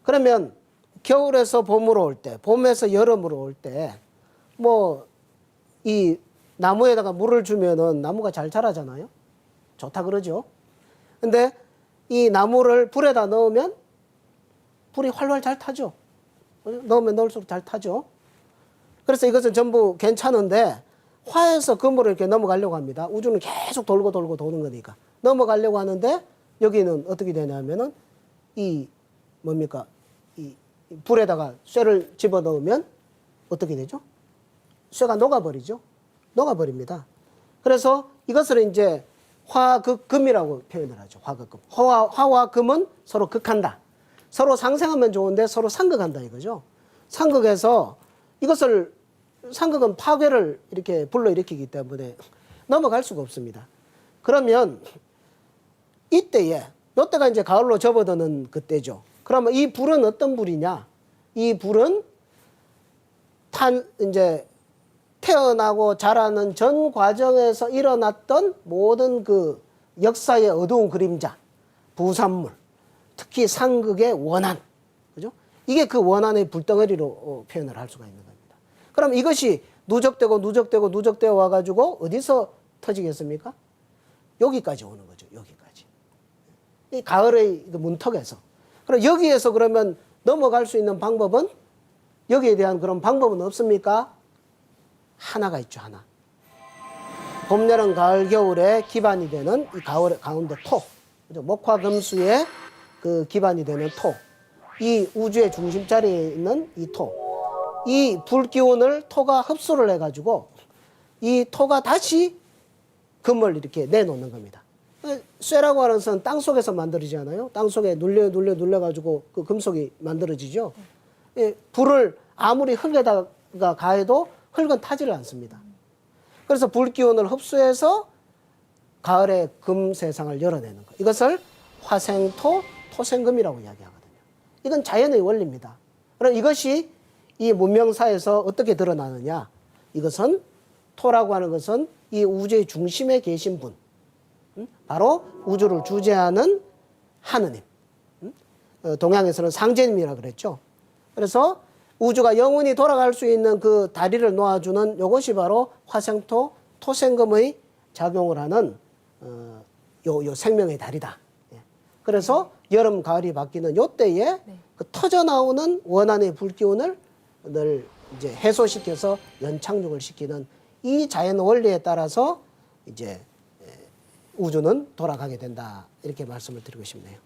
그러면 겨울에서 봄으로 올 때, 봄에서 여름으로 올 때, 뭐 이 나무에다가 물을 주면은 나무가 잘 자라잖아요. 좋다 그러죠. 근데 이 나무를 불에다 넣으면 불이 활활 잘 타죠. 넣으면 넣을수록 잘 타죠. 그래서 이것은 전부 괜찮은데 화에서 금으로 이렇게 넘어가려고 합니다. 우주는 계속 돌고 도는 거니까. 넘어가려고 하는데 여기는 어떻게 되냐면은 이 뭡니까? 이 불에다가 쇠를 집어 넣으면 어떻게 되죠? 쇠가 녹아버리죠. 녹아버립니다. 그래서 이것을 이제 화극금이라고 표현을 하죠. 화극금. 화와 금은 서로 극한다. 서로 상생하면 좋은데 서로 상극한다 이거죠. 상극해서 이것을 상극은 파괴를 이렇게 불러일으키기 때문에 넘어갈 수가 없습니다. 그러면 이때에 이때가 이제 가을로 접어드는 그때죠. 그러면 이 불은 어떤 불이냐? 이 불은 이제 태어나고 자라는 전 과정에서 일어났던 모든 그 역사의 어두운 그림자, 부산물, 특히 상극의 원한, 그죠? 이게 그 원한의 불덩어리로 표현을 할 수가 있는 겁니다. 그럼 이것이 누적되어 와가지고 어디서 터지겠습니까? 여기까지 오는 거죠. 여기까지. 이 가을의 문턱에서. 그럼 여기에서 그러면 넘어갈 수 있는 방법은 여기에 대한 그런 방법은 없습니까? 하나가 있죠. 하나. 봄, 여름, 가을, 겨울의 기반이 되는 이 가운데 토. 그죠? 목화금수의 그 기반이 되는 토. 이 우주의 중심 자리에 있는 이 토. 이 불기운을 토가 흡수를 해가지고 이 토가 다시 금을 이렇게 내놓는 겁니다. 쇠라고 하는 것은 땅 속에서 만들어지지 않아요? 땅 속에 눌려가지고 그 금속이 만들어지죠. 불을 아무리 흙에다가 가해도 흙은 타지를 않습니다. 그래서 불기운을 흡수해서 가을에 금 세상을 열어내는 것. 이것을 화생토, 토생금이라고 이야기하거든요. 이건 자연의 원리입니다. 그럼 이것이 이 문명사에서 어떻게 드러나느냐? 이것은 토라고 하는 것은 이 우주의 중심에 계신 분, 바로 우주를 주재하는 하느님. 동양에서는 상제님이라고 그랬죠. 그래서 우주가 영원히 돌아갈 수 있는 그 다리를 놓아주는 이것이 바로 화생토, 토생금의 작용을 하는 요 생명의 다리다. 그래서 여름, 가을이 바뀌는 요 때에 그 터져 나오는 원한의 불기운을 늘 이제 해소시켜서 연착륙을 시키는 이 자연 원리에 따라서 이제 우주는 돌아가게 된다. 이렇게 말씀을 드리고 싶네요.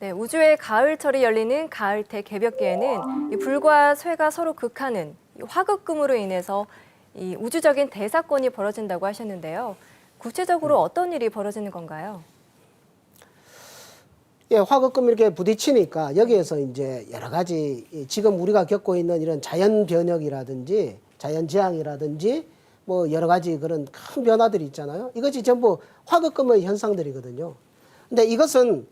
네, 우주의 가을철이 열리는 가을 대개벽기에는 이 불과 쇠가 서로 극하는 이 화극금으로 인해서 이 우주적인 대사건이 벌어진다고 하셨는데요. 구체적으로 어떤 일이 벌어지는 건가요? 예, 화극금 이렇게 부딪히니까 여기에서 이제 여러 가지 지금 우리가 겪고 있는 이런 자연 변혁이라든지 자연 재앙이라든지 뭐 여러 가지 그런 큰 변화들이 있잖아요. 이것이 전부 화극금의 현상들이거든요. 근데 이것은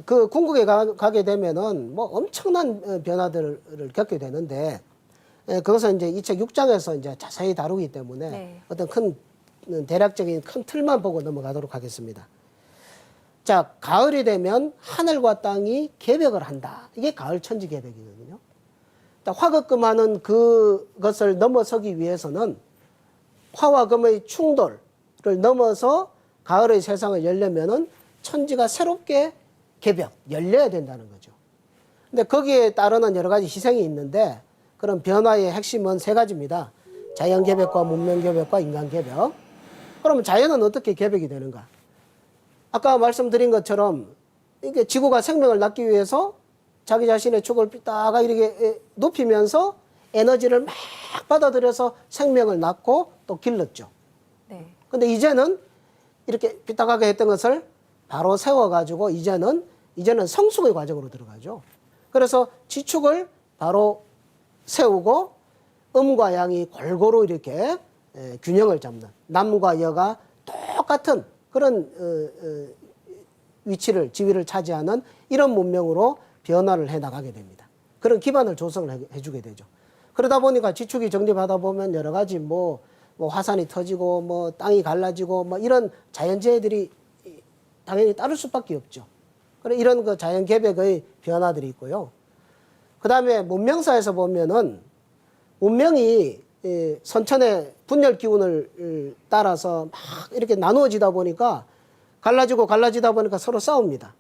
그 궁극에 가게 되면은 뭐 엄청난 변화들을 겪게 되는데 그것은 이제 이 책 6장에서 이제 자세히 다루기 때문에 네. 어떤 큰 대략적인 큰 틀만 보고 넘어가도록 하겠습니다. 자, 가을이 되면 하늘과 땅이 개벽을 한다. 이게 가을 천지 개벽이거든요. 화극금하는 그것을 넘어서기 위해서는 화와 금의 충돌을 넘어서 가을의 세상을 열려면은 천지가 새롭게 개벽, 열려야 된다는 거죠. 근데 거기에 따르는 여러 가지 희생이 있는데 그런 변화의 핵심은 세 가지입니다. 자연 개벽과 문명 개벽과 인간 개벽. 그러면 자연은 어떻게 개벽이 되는가? 아까 말씀드린 것처럼 이게 지구가 생명을 낳기 위해서 자기 자신의 축을 삐딱하게 이렇게 높이면서 에너지를 막 받아들여서 생명을 낳고 또 길렀죠. 네. 근데 이제는 이렇게 삐딱하게 했던 것을 바로 세워가지고 이제는 성숙의 과정으로 들어가죠. 그래서 지축을 바로 세우고 음과 양이 골고루 이렇게 균형을 잡는 남과 여가 똑같은 그런 위치를 지위를 차지하는 이런 문명으로 변화를 해나가게 됩니다. 그런 기반을 조성을 해주게 되죠. 그러다 보니까 지축이 정립하다 보면 여러 가지 뭐 화산이 터지고 뭐 땅이 갈라지고 뭐 이런 자연재해들이 당연히 따를 수밖에 없죠. 그래 이런 그 자연 개벽의 변화들이 있고요. 그 다음에 문명사에서 보면은 문명이 선천의 분열 기운을 따라서 막 이렇게 나누어지다 보니까 갈라지다 보니까 서로 싸웁니다.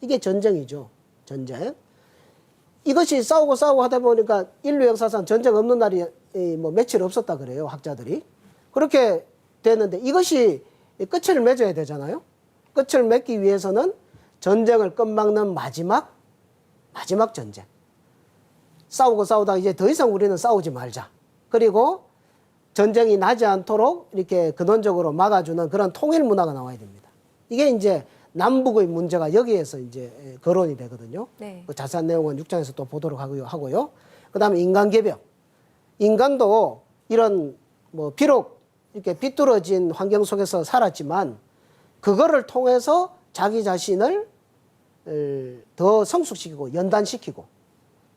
이게 전쟁이죠. 전쟁. 이것이 싸우고 하다 보니까 인류 역사상 전쟁 없는 날이 뭐 며칠 없었다 그래요. 학자들이. 그렇게 됐는데 이것이 끝을 맺어야 되잖아요. 끝을 맺기 위해서는 전쟁을 끝막는 마지막 전쟁. 싸우다 이제 더 이상 우리는 싸우지 말자. 그리고 전쟁이 나지 않도록 이렇게 근원적으로 막아주는 그런 통일 문화가 나와야 됩니다. 이게 이제 남북의 문제가 여기에서 이제 거론이 되거든요. 네. 그 자세한 내용은 6장에서 또 보도록 하고요. 그 다음에 인간 개벽. 인간도 이런 뭐 비록 이렇게 비뚤어진 환경 속에서 살았지만 그거를 통해서 자기 자신을 더 성숙시키고 연단시키고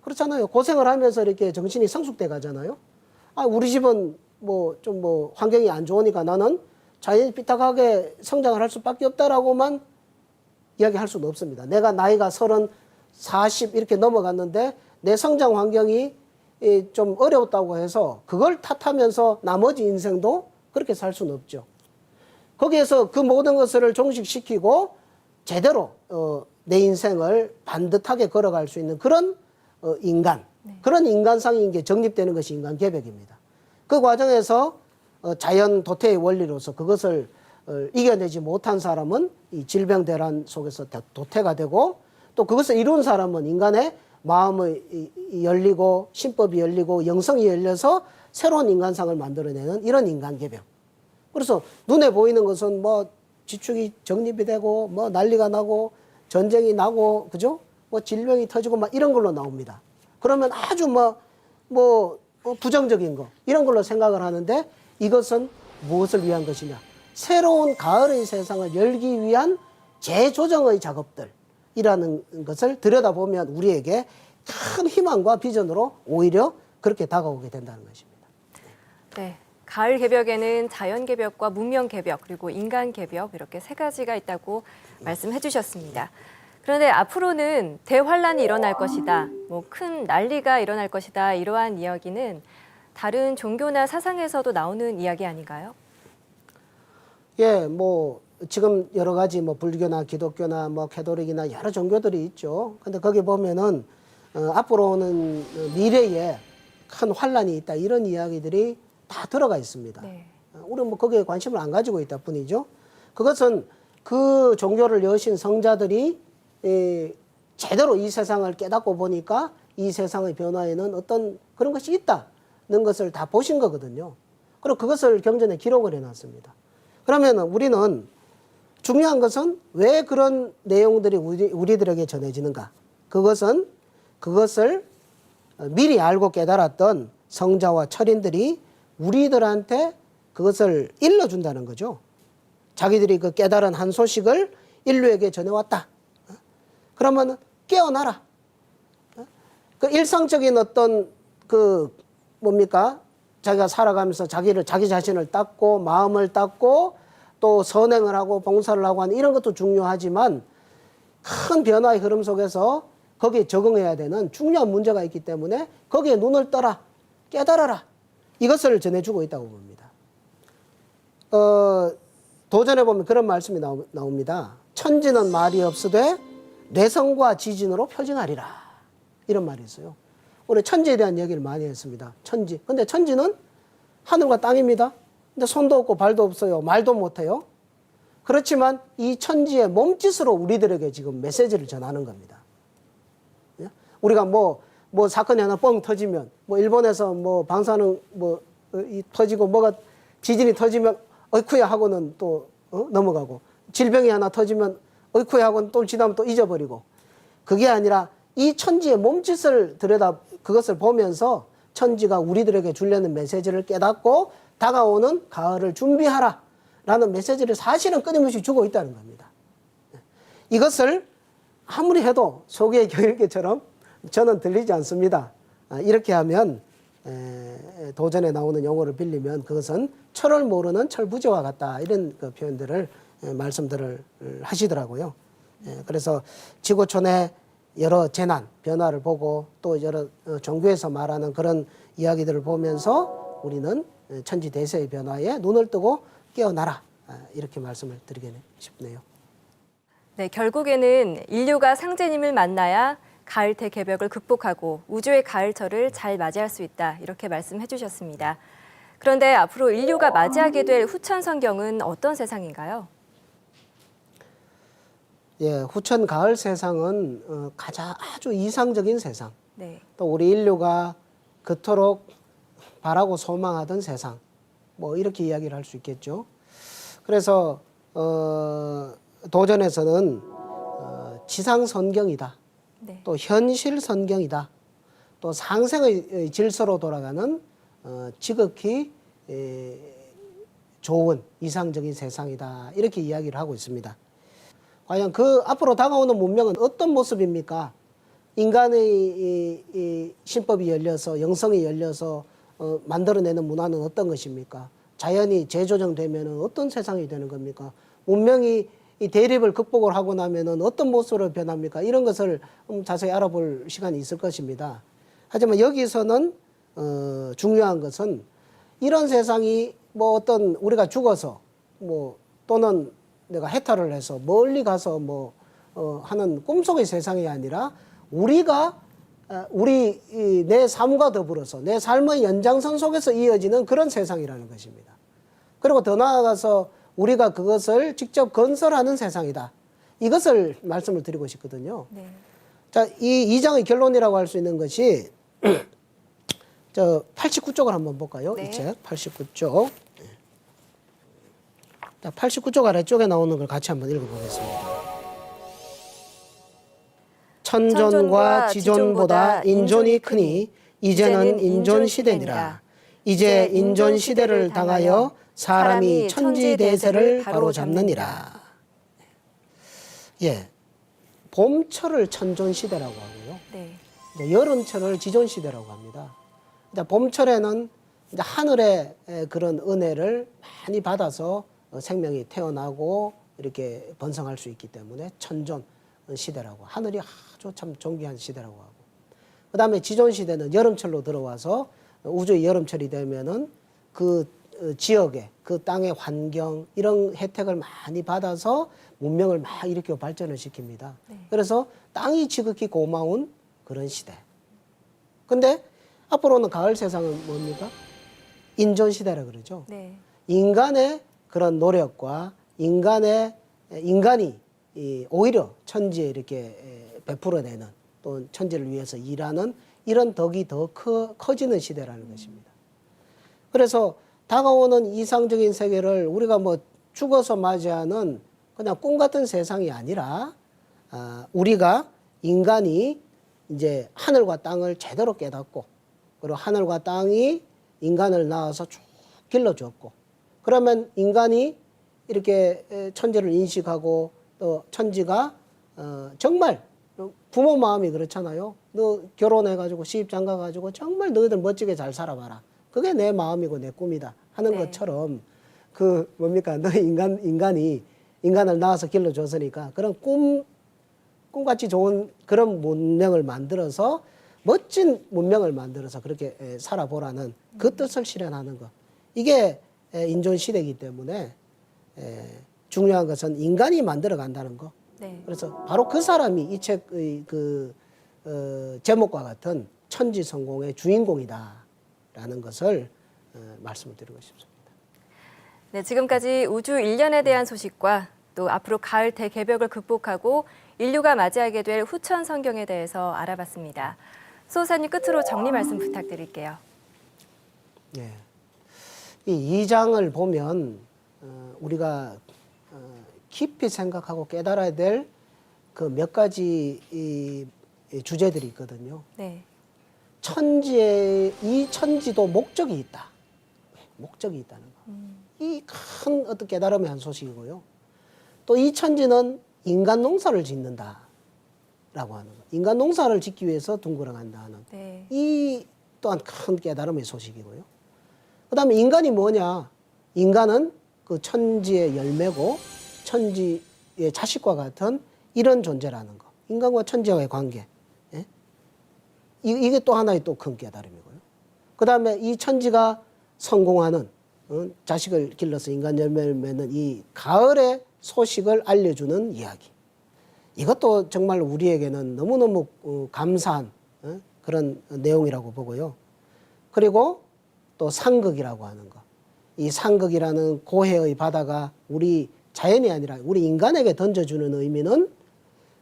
그렇잖아요. 고생을 하면서 이렇게 정신이 성숙돼 가잖아요. 아, 우리 집은 좀 환경이 안 좋으니까 나는 자연이 삐딱하게 성장을 할 수밖에 없다라고만 이야기할 수는 없습니다. 내가 나이가 30, 40 이렇게 넘어갔는데 내 성장 환경이 좀 어려웠다고 해서 그걸 탓하면서 나머지 인생도 그렇게 살 수는 없죠. 거기에서 그 모든 것을 종식시키고 제대로 내 인생을 반듯하게 걸어갈 수 있는 그런 인간, 그런 인간상인 게 정립되는 것이 인간 개벽입니다. 그 과정에서 자연 도태의 원리로서 그것을 이겨내지 못한 사람은 이 질병 대란 속에서 도태가 되고 또 그것을 이룬 사람은 인간의 마음이 열리고 신법이 열리고 영성이 열려서 새로운 인간상을 만들어내는 이런 인간 개벽. 그래서 눈에 보이는 것은 뭐 지축이 정립이 되고 뭐 난리가 나고 전쟁이 나고 그죠? 뭐 질병이 터지고 막 이런 걸로 나옵니다. 그러면 아주 부정적인 거 이런 걸로 생각을 하는데 이것은 무엇을 위한 것이냐? 새로운 가을의 세상을 열기 위한 재조정의 작업들이라는 것을 들여다보면 우리에게 큰 희망과 비전으로 오히려 그렇게 다가오게 된다는 것입니다. 네. 가을 개벽에는 자연 개벽과 문명 개벽 그리고 인간 개벽 이렇게 세 가지가 있다고 말씀해 주셨습니다. 그런데 앞으로는 대환란이 일어날 것이다, 뭐 큰 난리가 일어날 것이다 이러한 이야기는 다른 종교나 사상에서도 나오는 이야기 아닌가요? 예, 뭐 지금 여러 가지 뭐 불교나 기독교나 뭐 캐톨릭이나 여러 종교들이 있죠. 근데 거기 보면은 앞으로는 미래에 큰 환란이 있다 이런 이야기들이 다 들어가 있습니다. 네. 우리는 뭐 거기에 관심을 안 가지고 있다 뿐이죠. 그것은 그 종교를 여신 성자들이 제대로 이 세상을 깨닫고 보니까 이 세상의 변화에는 어떤 그런 것이 있다는 것을 다 보신 거거든요. 그리고 그것을 경전에 기록을 해놨습니다. 그러면 우리는 중요한 것은 왜 그런 내용들이 우리들에게 전해지는가? 그것을 미리 알고 깨달았던 성자와 철인들이 우리들한테 그것을 일러준다는 거죠. 자기들이 그 깨달은 한 소식을 인류에게 전해왔다. 그러면 깨어나라. 그 일상적인 어떤 그 뭡니까? 자기가 살아가면서 자기 자신을 닦고 마음을 닦고 또 선행을 하고 봉사를 하고 하는 이런 것도 중요하지만 큰 변화의 흐름 속에서 거기에 적응해야 되는 중요한 문제가 있기 때문에 거기에 눈을 떠라, 깨달아라. 이것을 전해주고 있다고 봅니다. 도전해 보면 그런 말씀이 나옵니다. 천지는 말이 없으되 뇌성과 지진으로 표징하리라. 이런 말이 있어요. 우리 천지에 대한 얘기를 많이 했습니다. 천지. 근데 천지는 하늘과 땅입니다. 근데 손도 없고 발도 없어요. 말도 못해요. 그렇지만 이 천지의 몸짓으로 우리들에게 지금 메시지를 전하는 겁니다. 우리가 뭐 사건이 하나 뻥 터지면 뭐 일본에서 뭐 방사능 터지고 뭐가 지진이 터지면 어이쿠야 하고는 또 넘어가고 질병이 하나 터지면 어이쿠야 하고는 또 지나면 또 잊어버리고 그게 아니라 이 천지의 몸짓을 그것을 보면서 천지가 우리들에게 주려는 메시지를 깨닫고 다가오는 가을을 준비하라 라는 메시지를 사실은 끊임없이 주고 있다는 겁니다. 이것을 아무리 해도 소기의 경일계처럼 저는 들리지 않습니다. 이렇게 하면 도전에 나오는 용어를 빌리면 그것은 철을 모르는 철부지와 같다 이런 그 표현들을 말씀들을 하시더라고요. 그래서 지구촌의 여러 재난, 변화를 보고 또 여러 종교에서 말하는 그런 이야기들을 보면서 우리는 천지대세의 변화에 눈을 뜨고 깨어나라 이렇게 말씀을 드리고 싶네요. 네, 결국에는 인류가 상제님을 만나야 가을 대개벽을 극복하고 우주의 가을철을 잘 맞이할 수 있다 이렇게 말씀해 주셨습니다. 그런데 앞으로 인류가 맞이하게 될 후천 성경은 어떤 세상인가요? 예, 후천 가을 세상은 아주 이상적인 세상. 네. 또 우리 인류가 그토록 바라고 소망하던 세상. 뭐 이렇게 이야기를 할 수 있겠죠. 그래서 도전에서는 지상 성경이다. 네. 또 현실 성경이다. 또 상생의 질서로 돌아가는 지극히 좋은 이상적인 세상이다. 이렇게 이야기를 하고 있습니다. 과연 그 앞으로 다가오는 문명은 어떤 모습입니까? 인간의 이 신법이 열려서 영성이 열려서 만들어내는 문화는 어떤 것입니까? 자연이 재조정되면 어떤 세상이 되는 겁니까? 문명이 이 대립을 극복을 하고 나면 어떤 모습으로 변합니까? 이런 것을 자세히 알아볼 시간이 있을 것입니다. 하지만 여기서는 중요한 것은 이런 세상이 뭐 어떤 우리가 죽어서 뭐 또는 내가 해탈을 해서 멀리 가서 뭐 하는 꿈속의 세상이 아니라 우리가 내 삶과 더불어서 내 삶의 연장선 속에서 이어지는 그런 세상이라는 것입니다. 그리고 더 나아가서 우리가 그것을 직접 건설하는 세상이다. 이것을 말씀을 드리고 싶거든요. 네. 자, 이 2장의 결론이라고 할 수 있는 것이 저 89쪽을 한번 볼까요? 네. 이 책 89쪽. 자, 89쪽 아래쪽에 나오는 걸 같이 한번 읽어보겠습니다. 천존과 지존보다 인존이 크니 이제는 인존 시대니라. 이제 인존 시대를 당하여 사람이 천지대세를 바로잡느니라. 예, 봄철을 천존시대라고 하고요. 네. 이제 여름철을 지존시대라고 합니다. 이제 봄철에는 이제 하늘의 그런 은혜를 많이 받아서 생명이 태어나고 이렇게 번성할 수 있기 때문에 천존 시대라고, 하늘이 아주 참 존귀한 시대라고 하고, 그 다음에 지존 시대는 여름철로 들어와서 우주의 여름철이 되면은 그 지역의 그 땅의 환경 이런 혜택을 많이 받아서 문명을 막 일으켜 발전을 시킵니다. 그래서 땅이 지극히 고마운 그런 시대. 근데 앞으로는 가을 세상은 뭡니까? 인존 시대라 그러죠. 네. 인간의 그런 노력과 인간이 오히려 천지에 이렇게 베풀어내는, 또 천지를 위해서 일하는 이런 덕이 더 커지는 시대라는 것입니다. 그래서 다가오는 이상적인 세계를 우리가 뭐 죽어서 맞이하는 그냥 꿈 같은 세상이 아니라, 우리가 인간이 이제 하늘과 땅을 제대로 깨닫고, 그리고 하늘과 땅이 인간을 낳아서 쭉 길러줬고, 그러면 인간이 이렇게 천지를 인식하고, 또 천지가 정말 부모 마음이 그렇잖아요. 너 결혼해가지고 시집 장가가지고 정말 너희들 멋지게 잘 살아봐라. 그게 내 마음이고 내 꿈이다 하는 것처럼, 그 뭡니까, 너 인간이 인간을 낳아서 길러줬으니까 그런 꿈같이 좋은 그런 문명을 만들어서, 멋진 문명을 만들어서 그렇게 살아보라는 그 뜻을 실현하는 것. 이게 인존 시대이기 때문에 중요한 것은 인간이 만들어 간다는 거. 네. 그래서 바로 그 사람이 이 책의 제목과 같은 천지 성공의 주인공이다라는 것을 말씀을 드리고 싶습니다. 네, 지금까지 우주 1년에 대한 소식과 또 앞으로 가을 대개벽을 극복하고 인류가 맞이하게 될 후천 성경에 대해서 알아봤습니다. 수호사님, 끝으로 정리 말씀 부탁드릴게요. 네. 이 2장을 보면 우리가 깊이 생각하고 깨달아야 될 그 몇 가지 이 주제들이 있거든요. 네. 이 천지도 목적이 있다. 목적이 있다는 거. 이 큰 어떤 깨달음의 한 소식이고요. 또 이 천지는 인간 농사를 짓는다라고 하는 거. 인간 농사를 짓기 위해서 둥그러간다 하는. 네. 이 또한 큰 깨달음의 소식이고요. 그다음에 인간이 뭐냐? 인간은 그 천지의 열매고 천지의 자식과 같은 이런 존재라는 거. 인간과 천지와의 관계. 예? 이게 또 하나의 또 큰 깨달음이고요. 그다음에 이 천지가 성공하는, 자식을 길러서 인간 열매를 맺는 이 가을의 소식을 알려주는 이야기. 이것도 정말 우리에게는 너무너무 감사한 그런 내용이라고 보고요. 그리고 또 상극이라고 하는 거. 이 상극이라는 고해의 바다가 우리 자연이 아니라 우리 인간에게 던져주는 의미는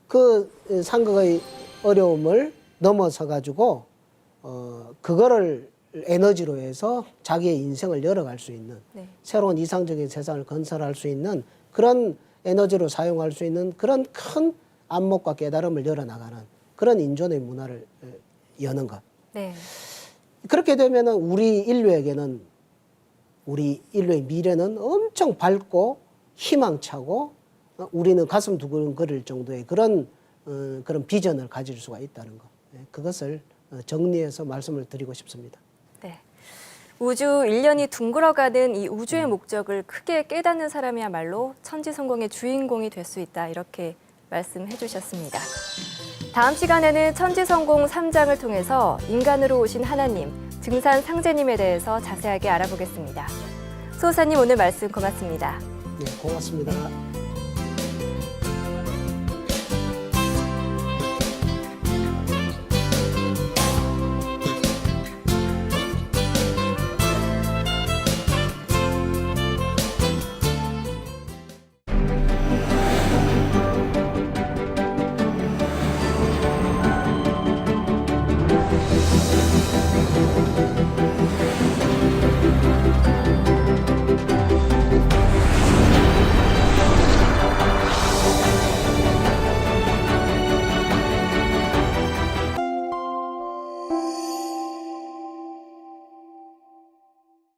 그 상극의 어려움을 넘어서 가지고 그거를 에너지로 해서 자기의 인생을 열어갈 수 있는, 네. 새로운 이상적인 세상을 건설할 수 있는 그런 에너지로 사용할 수 있는 그런 큰 안목과 깨달음을 열어나가는 그런 인존의 문화를 여는 것. 네. 그렇게 되면은 우리 인류의 미래는 엄청 밝고 희망차고, 우리는 가슴 두근거릴 정도의 그런 비전을 가질 수가 있다는 것. 그것을 정리해서 말씀을 드리고 싶습니다. 네. 우주 1년이 둥글어가는 이 우주의 목적을 크게 깨닫는 사람이야말로 천지 성공의 주인공이 될 수 있다, 이렇게 말씀해 주셨습니다. 다음 시간에는 천지 성공 3장을 통해서 인간으로 오신 하나님, 증산 상제님에 대해서 자세하게 알아보겠습니다. 수호사님, 오늘 말씀 고맙습니다. 네, 고맙습니다.